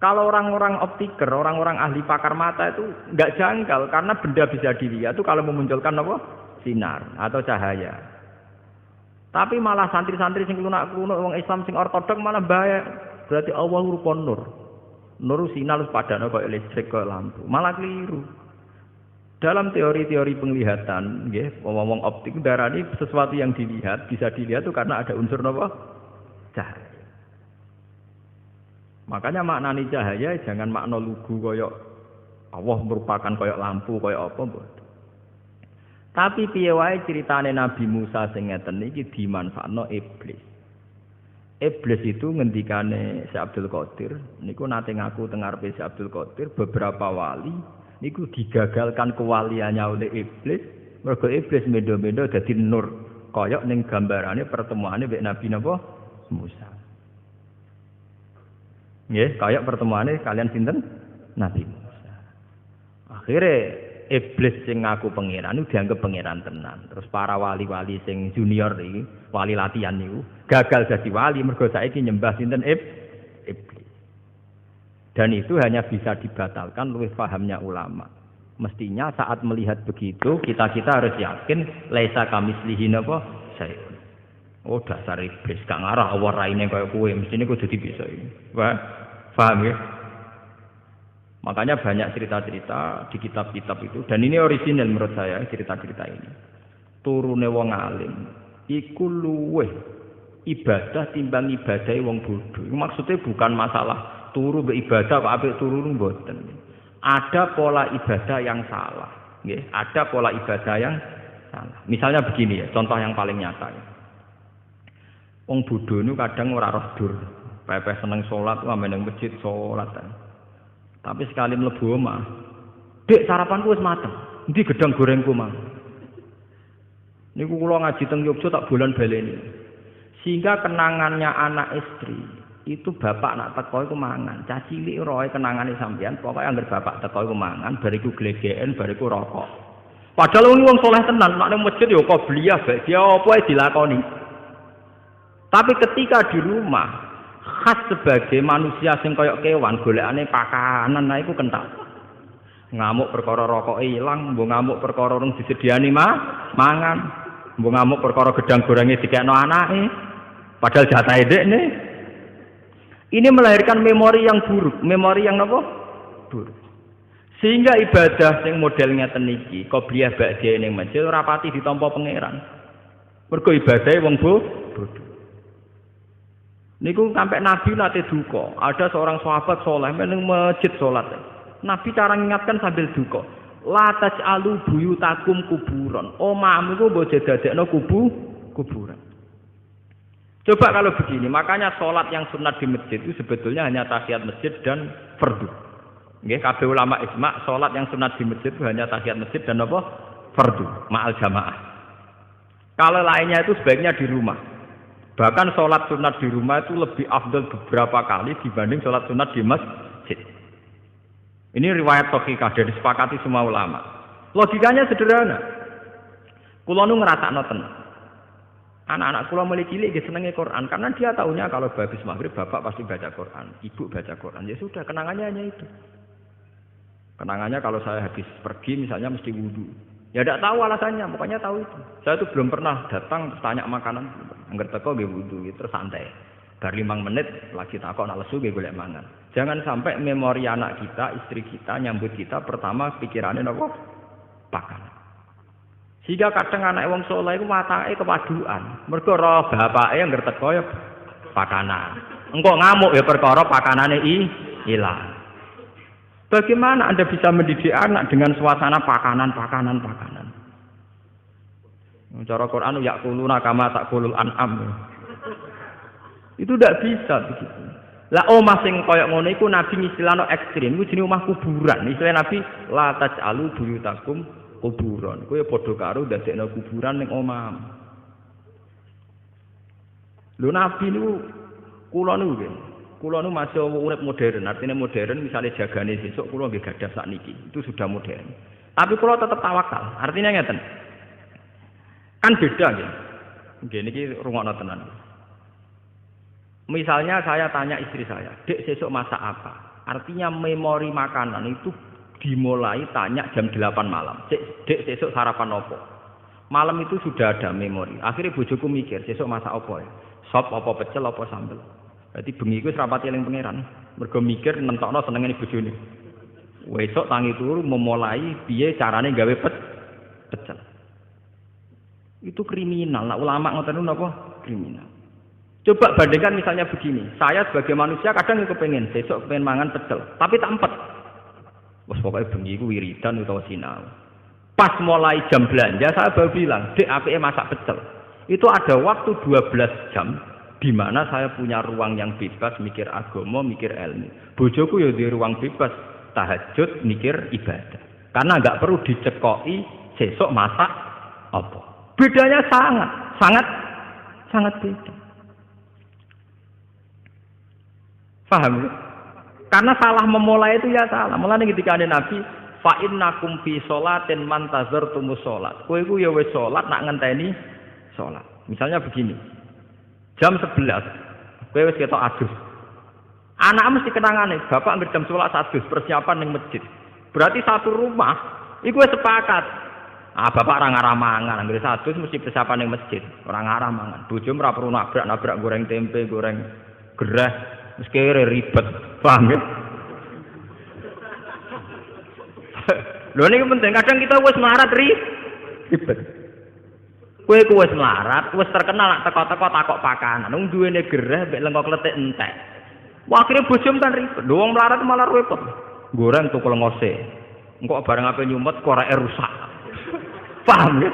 Kalau orang-orang optiker, orang-orang ahli pakar mata itu enggak janggal karena benda bisa dilihat itu kalau memunculkan apa? Sinar atau cahaya. Tapi malah santri-santri sing lunak-lunak wong Islam sing ortodok malah bahaya. Berarti Allah rupa nur. Nur sinar padane kaya listrik kaya lampu. Malah keliru. Dalam teori-teori penglihatan, nggih, wong-wong optik darani sesuatu yang dilihat bisa dilihat itu karena ada unsur apa? Cahaya. Makanya maknani cahaya jangan makna lugu kaya Allah merupakan kaya lampu kaya apa mboten. Tapi piye wae critane Nabi Musa sing ngeten iki dimanfaatno iblis. Iblis itu ngendikane Syekh Abdul Qadir niku nate ngaku teng ngarepe Syekh Abdul Qadir beberapa wali niku digagalkan kewaliannya oleh iblis, mergo iblis mendo-mendo dadi nur, kaya ning gambarane pertemuane mek Nabi napa? Musa. Nggih, kaya pertemuane kalian sinten? Nabi Musa. Akhire iblis sing ngaku pangeran itu dianggap pangeran tenan. Terus para wali-wali sing junior iki, wali latihan niku, gagal jadi wali mergo saiki nyembah sinten iblis. Dan itu hanya bisa dibatalkan luwih pahamnya ulama. Mestinya saat melihat begitu, kita harus yakin laisa kamislihi napa sayun. Oh dasar iblis gak ngarah Allah raine kaya kowe, mestine kudu dipisah. Wah, paham ya? Makanya banyak cerita-cerita di kitab-kitab itu, dan ini orisinal menurut saya cerita-cerita ini. Turune wong alim iku luweh ibadah timbang ibadahe wong bodho. Maksudnya bukan masalah turu be ibadah kok apik turu mboten. Ada pola ibadah yang salah, nggih. Ada pola ibadah yang salah. Misalnya begini ya, contoh yang paling nyata ya. Wong bodho niku kadang ora roh dur, pepeh seneng salat wae nang masjid salat. Tapi sekali mlebu omah, "Dik, sarapanku wis mateng. Endi gedang gorengku, Mang?" Niku kula ngaji teng Yogya tak bulan baleni. Sehingga kenangannya anak istri itu bapak nak teko iku mangan. Cah cilik roe kenangane sampean, pokoke anggere bapak teko iku mangan, bariku glegeken, bariku rokok. Padahal wong soleh tenan, nek nang masjid ya kok bliyah bae dia apa ae dilakoni. Tapi ketika di rumah khas sebagai manusia sing kaya kewan golekane pakanan nah iku kental. Ngamuk perkara rokoke ilang, mbok ngamuk perkara rung disediani mangan, mbok ngamuk perkara gedang gorenge dikekno anake. Padahal jatahe dekne. Ini melahirkan memori yang buruk, memori yang napa? Buruk. Sehingga ibadah sing model ngeten iki, qobliyah ba'diyah ning masjid ora pati ditampa pangeran. Mergo ibadahe wong bodho. Niku sampai Nabi nate duka. Ada seorang sahabat soleh meneng masjid salat. Nabi cara ngingatkan sambil duka. La taj'alu buyutakum kuburan. Omahmu iku mbok dadekno kuburan. Coba kalau begini, makanya salat yang sunat di masjid itu sebetulnya hanya tahiyat masjid dan fardu. Nggih, kabeh ulama ijma' salat yang sunat di masjid itu hanya tahiyat masjid dan apa? Fardu, ma'al jamaah. Kalau lainnya itu sebaiknya di rumah. Bahkan sholat sunat di rumah itu lebih afdal beberapa kali dibanding sholat sunat di masjid. Ini riwayat sahihah dari disepakati semua ulama. Logikanya sederhana. Kula nu ngrasakno tenan. Anak-anak kula mulai cilik nggih senenge Quran karena dia tahunya kalau habis maghrib bapak pasti baca Quran, ibu baca Quran. Ya sudah, kenangannya hanya itu. Kenangannya kalau saya habis pergi misalnya mesti wudu. Ya tidak tahu alasannya, pokoknya tahu itu. Saya tuh belum pernah datang tanya makanan, angger teko nggih wudu, terus santai. Bar 5 menit lagi takok nak lesu nggih golek mangan. Jangan sampai memori anak kita, istri kita nyambut kita pertama pikirannya napa? Pakan. Sehingga kadang anak wong saleh iku watake kepaduan. Mergo roh bapake angger teko ya pakanan. Engko ngamuk ya perkara pakanane ilang. Bagaimana Anda bisa mendidik anak dengan suasana pakanan? Cara Quran yakuluna kama takulul an'am. Itu tidak bisa begitu. Lah omah sing koyo ngono iku Nabi istilahno ekstrem, iku jenenge omah kuburan. Istilah Nabi la taj'alu buyutakum kuburan. Kowe padha karo ndadekno kuburan ning omah. Lho Nabi niku kula niku nggih. Kula nu masih urip modern, artinya modern misalnya jagane besok kula nggih gadah sakniki. Itu sudah modern. Tapi kula tetap tawakal. Artinya ngeten. Kan beda nggih. Nggih niki rungokno tenan. Misalnya saya tanya istri saya, "Dek, sesuk masak apa?" Artinya memori makanan itu dimulai tanya jam 8 malam. "Dek, sesuk sarapan opo?" Malam itu sudah ada memori. Akhirnya bojoku mikir, "Sesuk masak opo ya? Sop apa pecel apa sambel?" Berarti bengi iku rapati eling pangeran. Mergo mikir nentokno senengane bojone. Wesuk tangi turu memulai piye carane gawe pecel. Itu kriminal. Nah, ulama ngoten niku napa? Kriminal. Coba bandingkan misalnya begini. Saya sebagai manusia kadang kepengin besok kepengin mangan pecel, tapi tak empet. Wes pokoke bengi iku wiridan utawa sinau. Pas mulai jam belanja saya baru bilang, "Dek, apike masak pecel." Itu ada waktu 12 jam di mana saya punya ruang yang bebas mikir agama, mikir ilmu. Bojoku ya di ruang bebas tahajud, mikir ibadah. Karena enggak perlu dicekoki sesuk masak apa. Bedanya sangat beda. Paham ya? Karena salah memulai itu ya salah. Mulane ketika ada Nabi, fa innakum fi sholatin man tazartumus sholat. Kowe iku ya wis salat nak ngenteni salat. Misalnya begini. Jam 11, kowe wis ketok adus. Anak mesti kenangane, bapak anggere jam 11 adus, persiapan ning masjid. Berarti satu rumah iku wis sepakat. Bapak ora ngarah mangan, anggere adus mesti persiapan ning masjid, ora ngarah mangan. Bojo ora perlu nabrak goreng tempe, goreng gerah, wis kere ribet. Paham ya? Lho niki penting, kadang kita wis melarat ribet. Kowe ku wis melarat, wis terkenal nak teko-teko takok pakanan. Wong duwene gereh mek lengkok kletik entek. Wah, akhire bojom kan ribet. Lho wong melarat malah repot. Goreng tukul ngose. Engko bareng ape nyumet koreke rusak. Paham ya?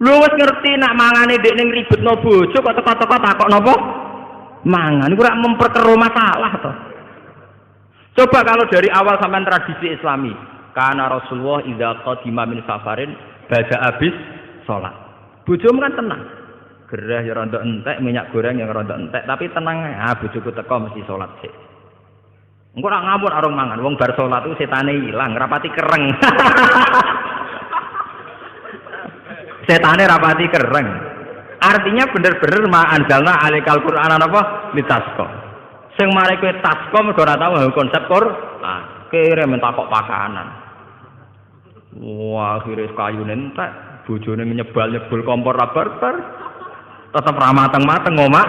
Lho wis ngerti nak mangane ndek ning ribetno bojo kok teko-teko takok napa? Mangan iku ora memperkeruh masalah to. Coba kalau dari awal sampai tradisi Islami, karena Rasulullah idza qadima min safarin baca habis sholat. Bojomu kan tenang. Gerah ya rontok entek, minyak goreng yang rontok entek, tapi tenang bojoku teko mesti sholat sik. Engko ora ngamuk arung mangan, wong bar sholat itu setane ilang, rapati kereng. Setane rapati kereng. Artinya bener-bener ma anjalna alikal Qur'an apa litasqa. Sing mare kowe tasqa mergo ora tau konsep Qur'an. Kere men takok pakanan. Wah, akhirnya kayune entek, bojone nyebul kompor rabar-bar. Tetep ra mateng-mateng ngomak.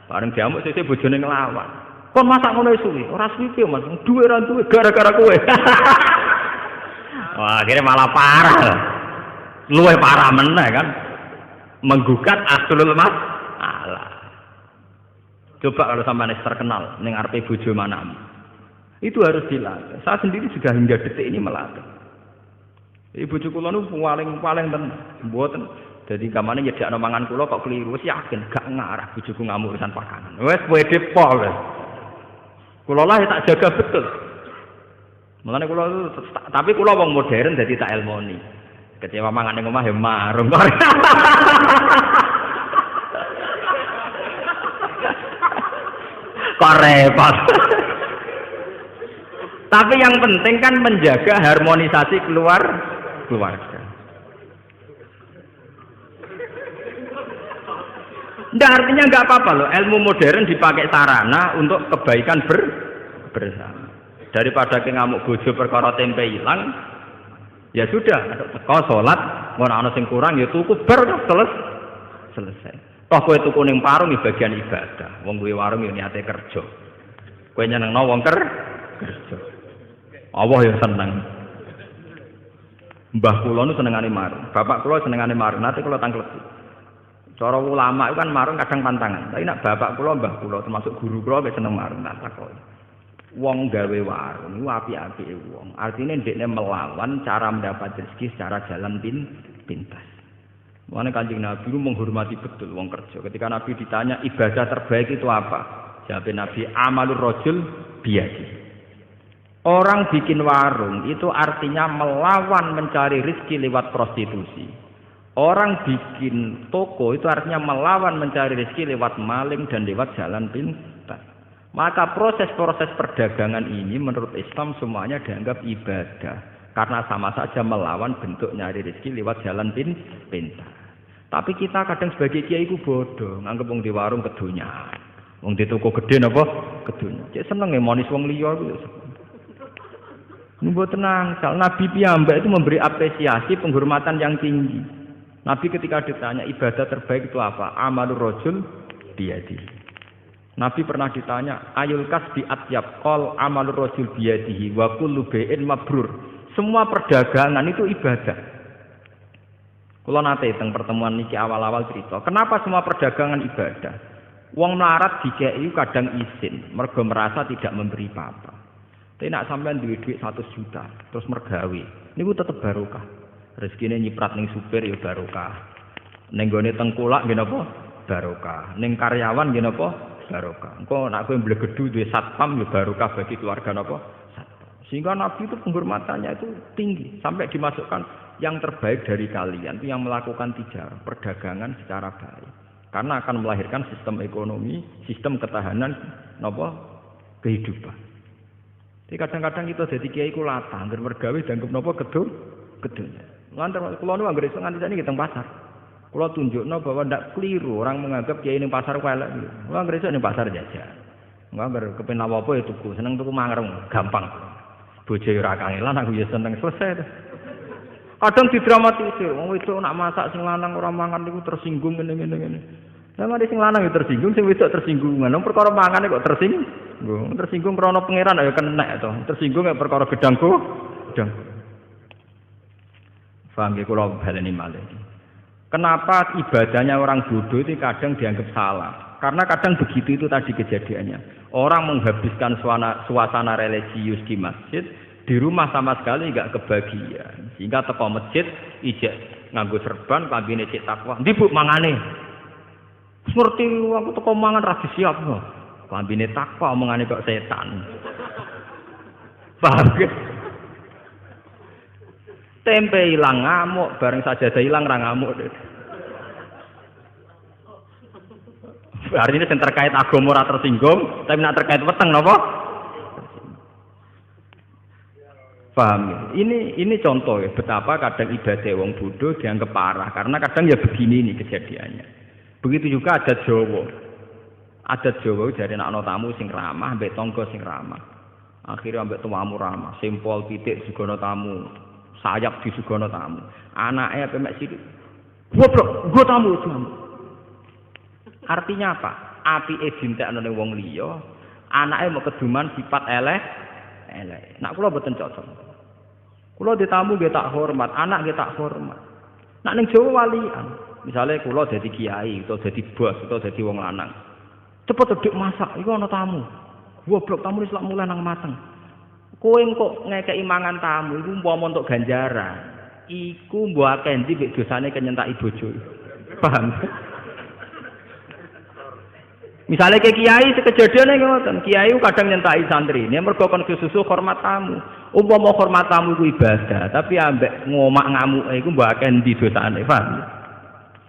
Bareng diamuk sesuk bojone nglawan. Kon masak ngono suwi, ora suwi piye Mas? Duwe ra duwe gara-gara kowe. Wah, akhirnya malah parah. Luwih parah meneh kan. Menggugat aslul mas. Alah. Coba kalau sampean terkenal ning arepe bojo manamu. Itu harus dilatih. Saya sendiri juga hingga detik ini melatih. Ibu kula nu paling tenan, mboten. Dadi kamane nyedakno mangan kula kok keliru, wis yakin gak ngarah bojoku ngamuk urusan pakanan. Wis pede pol. Kula lah tak jaga betul. Mulane kula tapi kula wong modern dadi tak elmoni. Kecewa mangan ning omah ya marung. repot. Tapi yang penting kan menjaga harmonisasi keluarga. Nggak, artinya nggak apa-apa loh, ilmu modern dipakai sarana untuk kebaikan bersama. Daripada ke ngamuk bojo perkara tempe hilang, ya sudah, kau sholat, ana sing kurang ya tuku selesai. Toh kowe tuku ning warung iki bagian ibadah. Wong kuwi warung ya niate kerja. Kowe nyenengno wong kerja. Allah ya seneng. Mbah kula nu senengane marung, bapak kula senengane marung, nate kula tangkleti. Cara ulama itu kan marung kadang pantangan. Tapi nak bapak kula, mbah kula termasuk guru kula wis seneng marung tak takoki. Wong gawe warung iku apik-apike wong. Artine ndekne melawan cara mendapat rezeki secara jalan pintas. Mulane Kanjeng Nabi itu menghormati betul wong kerja. Ketika Nabi ditanya ibadah terbaik itu apa? Jawab Nabi amalur rajul biyadi. Orang bikin warung itu artinya melawan mencari rezeki lewat prostitusi. Orang bikin toko itu artinya melawan mencari rezeki lewat maling dan lewat jalan pintas. Maka proses-proses perdagangan ini menurut Islam semuanya dianggap ibadah. Karena sama saja melawan bentuk nyari rezeki lewat jalan pintas. Tapi kita kadang sebagai kiai itu bodoh. Nganggep wong di warung kedunya. Wong di toko gede napa kedunya. Cek seneng ya monis wong liya itu. Mbok tenang, Nabi piyambak itu memberi apresiasi penghormatan yang tinggi. Nabi ketika ditanya ibadah terbaik itu apa? Amalur rajul biyadihi. Nabi pernah ditanya, ayul kasbi atyab qol amalur rajul biyadihi wa kullu bai'in mabrur. Semua perdagangan itu ibadah. Kula nate teng pertemuan niki awal-awal cerita, kenapa semua perdagangan ibadah? Wong melarat dikei kadang izin, mergo merasa tidak memberi apa-apa. Tapi nak sampean duwe dhuwit 100 juta, terus mergawe, niku tetep barokah. Rezekine nyiprat ning supir ya barokah. Ning gone tengkulak nggih napa? Barokah. Ning karyawan nggih napa? Barokah. Engko nek kowe mblegedu duwe satpam ya barokah bagi keluarga napa? Satpam. Sehingga Nabi itu penghormatannya itu tinggi sampai dimasukkan yang terbaik dari kalian itu yang melakukan tijarah, perdagangan secara baik. Karena akan melahirkan sistem ekonomi, sistem ketahanan napa? Kehidupan. Jadi kadang-kadang kita jadi kiai ku latah, angger mergawe dianggap napa gedhe. Ngantar kula nu anggere iso nganti sakniki teng pasar. Kula tunjukno bahwa ndak keliru orang menganggap kiai ning pasar ku elek. Kula anggere iso ning pasar jajan. Angger kepen apa ya tuku, seneng tuku mangreng, gampang. Bojo ora kangelan aku ya seneng selesai. Kadang didramatisir, wong wedok nak masak sing lanang ora mangan niku tersinggung ngene. Lah mari sing lanang ya tersinggung, sing wedok tersinggung. Nang perkara mangane kok tersinggung. Tersinggung krana pangeran ya kenek to. Tersinggung nek perkara gedangku. Paham ya, kalau baleni malih. Kenapa ibadahnya orang bodoh itu kadang dianggap salah? Karena kadang begitu itu tadi kejadiannya. Orang menghabiskan suasana religius di masjid, di rumah sama sekali nggak kebagian. Sehingga teko masjid, ijek nganggo serban, kambine cek takwa. Ndi Bu mangane? Ngerti aku teko mangan ra disiap kok. Kambine takwa omongane kok setan. Paham ya? Tempe hilang ngamuk, bareng sajadah hilang ra ngamuk. Artinya yang terkait agama ora tersinggung, tapi nak terkait weteng napa? Paham ya? Ini contoh ya, betapa kadang ibadah wong bodoh dianggap parah, karena kadang ya begini ini kejadiannya. Begitu juga adat Jawa. Adat Jawa dari anak tamu sing ramah, ambek tangga sing ramah. Akhirnya ambek tuamu ramah, simpol titik sugono tamu. Sayap di sugono tamu. Anaknya pemek sidik. Goblok, gua tamu. Artinya apa? Api dintekno ning wong liya, anake mau keduman sifat elek. Nak kula mboten cocok. Kula ditamu nggih tak hormat, anak nggih tak hormat. Nak ning Jawa walian, misale kula dadi kiai utawa dadi bos utawa dadi wong lanang. Cepet eduk masak, iku ana tamu. Goblok tamu wis lak mulai nang mateng. Kowe kok ngekeki mangan tamu iku umpama untuk ganjaran. Iku mbok akeh ndi mek dosane kenyentaki bojo. Paham? Misalnya ke kiai sekejadiannya ngoten, kiai kadang nyentai santri, ini mergo kon susu hormat tamu. Umpama hormat tamu iku ibadah, tapi ambek ngomak ngamuk iku mbok akeh ndi dosane, paham?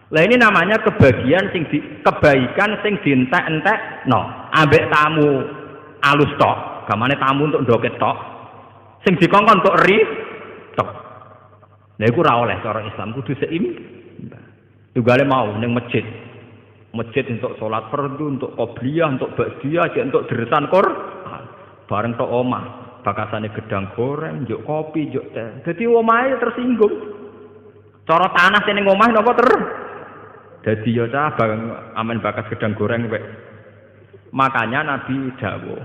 Lah ini namanya kebaikan sing dientek-entekno ambek tamu alus tok. Gamane tamu untuk ndoket tok. Sing dikongkon untuk ri tok. Lah iku ora oleh cara Islam kudu seimbang. Tugale mau ning masjid. Masjid untuk sholat fardu, untuk qobliyah, untuk ba'diyah, untuk deretan Quran. Bareng tok omah, bakasane gedang goreng, njuk kopi, njuk teh. Dadi omahe tersinggung. Cara tanah sing ning omah napa Dadi ya cah amen bakas gedang goreng wek. Makanya Nabi dawuh,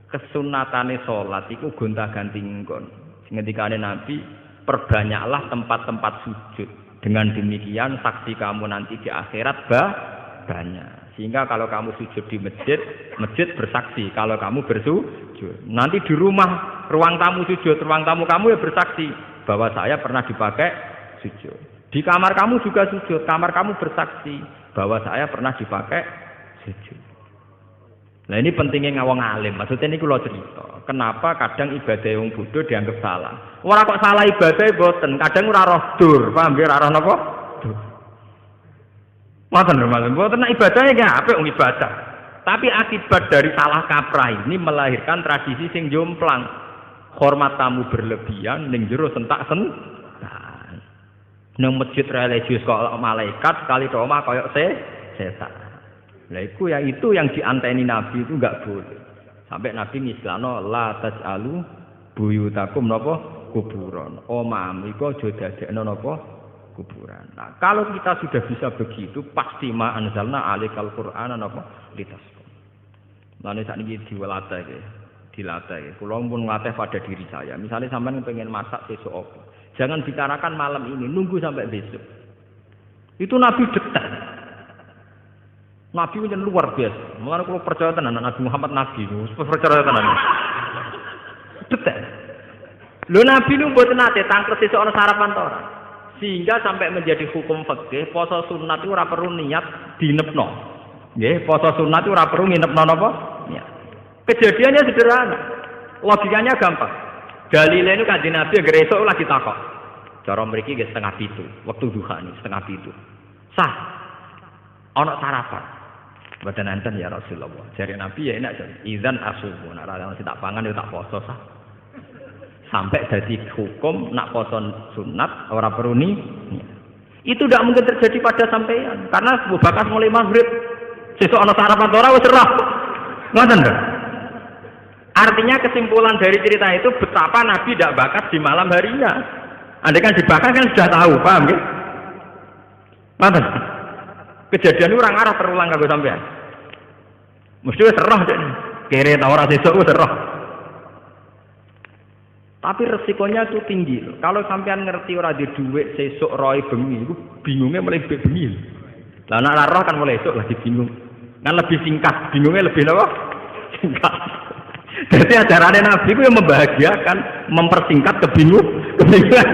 kesunatane salat iku gonta-ganti nggon. Ngendikane Nabi, perbanyaklah tempat-tempat sujud. Dengan demikian saksi kamu nanti di akhirat banyak. Sehingga kalau kamu sujud di masjid, masjid bersaksi kalau kamu bersujud. Nanti di rumah, ruang tamu sujud, ruang tamu kamu ya bersaksi bahwa saya pernah dipakai sujud. Di kamar kamu juga sujud, kamar kamu bersaksi bahwa saya pernah dipakai sujud. Nah ini pentingnya ngawang alim. Maksudnya ini kalau cerita, kenapa kadang ibadah yang bodoh dianggap salah? Orang kok salah ibadah boten, kadang ora roh dur, paham ya? Ora roh napa? Dur. Boten boten ibadahnya nggak apa wong ibadah. Tapi akibat dari salah kaprah ini melahirkan tradisi sing jomplang. Hormat tamu berlebihan, ning jero sentak nang masjid religius kok malaikat sekali do omah koyo setan. Lah iku ya itu yang dianteni Nabi itu enggak boleh. Sampai Nabi ngislano la tasalu buyutakum napa kuburan. Omah iku aja dadekno napa kuburan. Nah, kalau kita sudah bisa begitu pasti ma anzalna alikal qur'ana napa litasqu. Lan sakniki dilatih nggih. Dilatih. Kula pun nglatih pada diri saya. Misalnya sampean pengen masak besok apa? Jangan bicarakan malam ini, nunggu sampai besok. Itu Nabi detail. Nabi itu luar biasa. Mulane kalau percaya tenan Nabi Muhammad Nabi, percaya tenan. Detail. Lho Nabi nu mboten nate tangkres sesuk ana sarapan to ora. Sehingga sampai menjadi hukum fikih, poso sunat itu ora perlu niat dinepno. Nggih, poso sunat itu ora perlu nginepno napa? Niat. Kejadiannya sederhana. Logikanya gampang. Dalile itu kanjeng Nabi agar esuk lagi takok. Cara mriki nggih 6:30, wektu duha nih 6:30. Sah. Ana sarapan. Mboten enten ya Rasulullah. Jare Nabi ya enak jare. Idzan asubu. Nek ora tak pangan ya tak poso sah. Sampai jadi hukum nak poso sunat ora perlu nih. Itu tidak mungkin terjadi pada sampean karena bakas mulai maghrib. Sesuk ana sarapan ora wis roh. Ngoten lho. Artinya kesimpulan dari cerita itu betapa Nabi tidak bakat di malam harinya. Andai kan dibakar kan sudah tahu, paham ya? Mantan. Kejadian itu orang arah terulang kanggo sampean. Mesti wis roh deh. Kere ta ora sesuk wis roh. Tapi resikonya itu tinggi. Kalau sampean ngerti ora di dhuwit sesuk roe bengi, iku bingungnya mulai bengi. Lah nek roh kan mulai esuk lagi bingung. Kan lebih singkat, bingungnya lebih apa? Singkat. Jadi ajaran Nabi itu yang membahagiakan, mempersingkat kebingungan.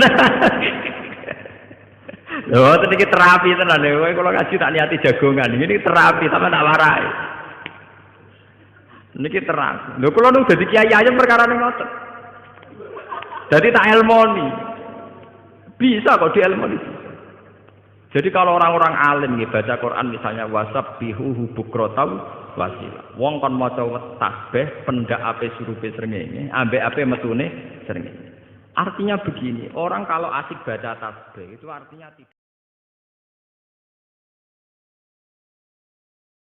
Loh, ini terapi tenan lho. Kalau ngaji tak niati jagongan, ini terapi sama tak warai. Niki terapi. Lho kalau nu dadi kiai ayam perkara ning ngoten. Jadi tak ilmoni. Bisa kok diilmoni. Jadi kalau orang-orang alim nih baca Quran misalnya wasabbihu bukratan wasila. Wong kon maca tasbih pendak ape surupe srengenge, ambek ape metune srengenge. Artinya begini, orang kalau asik baca tasbih itu artinya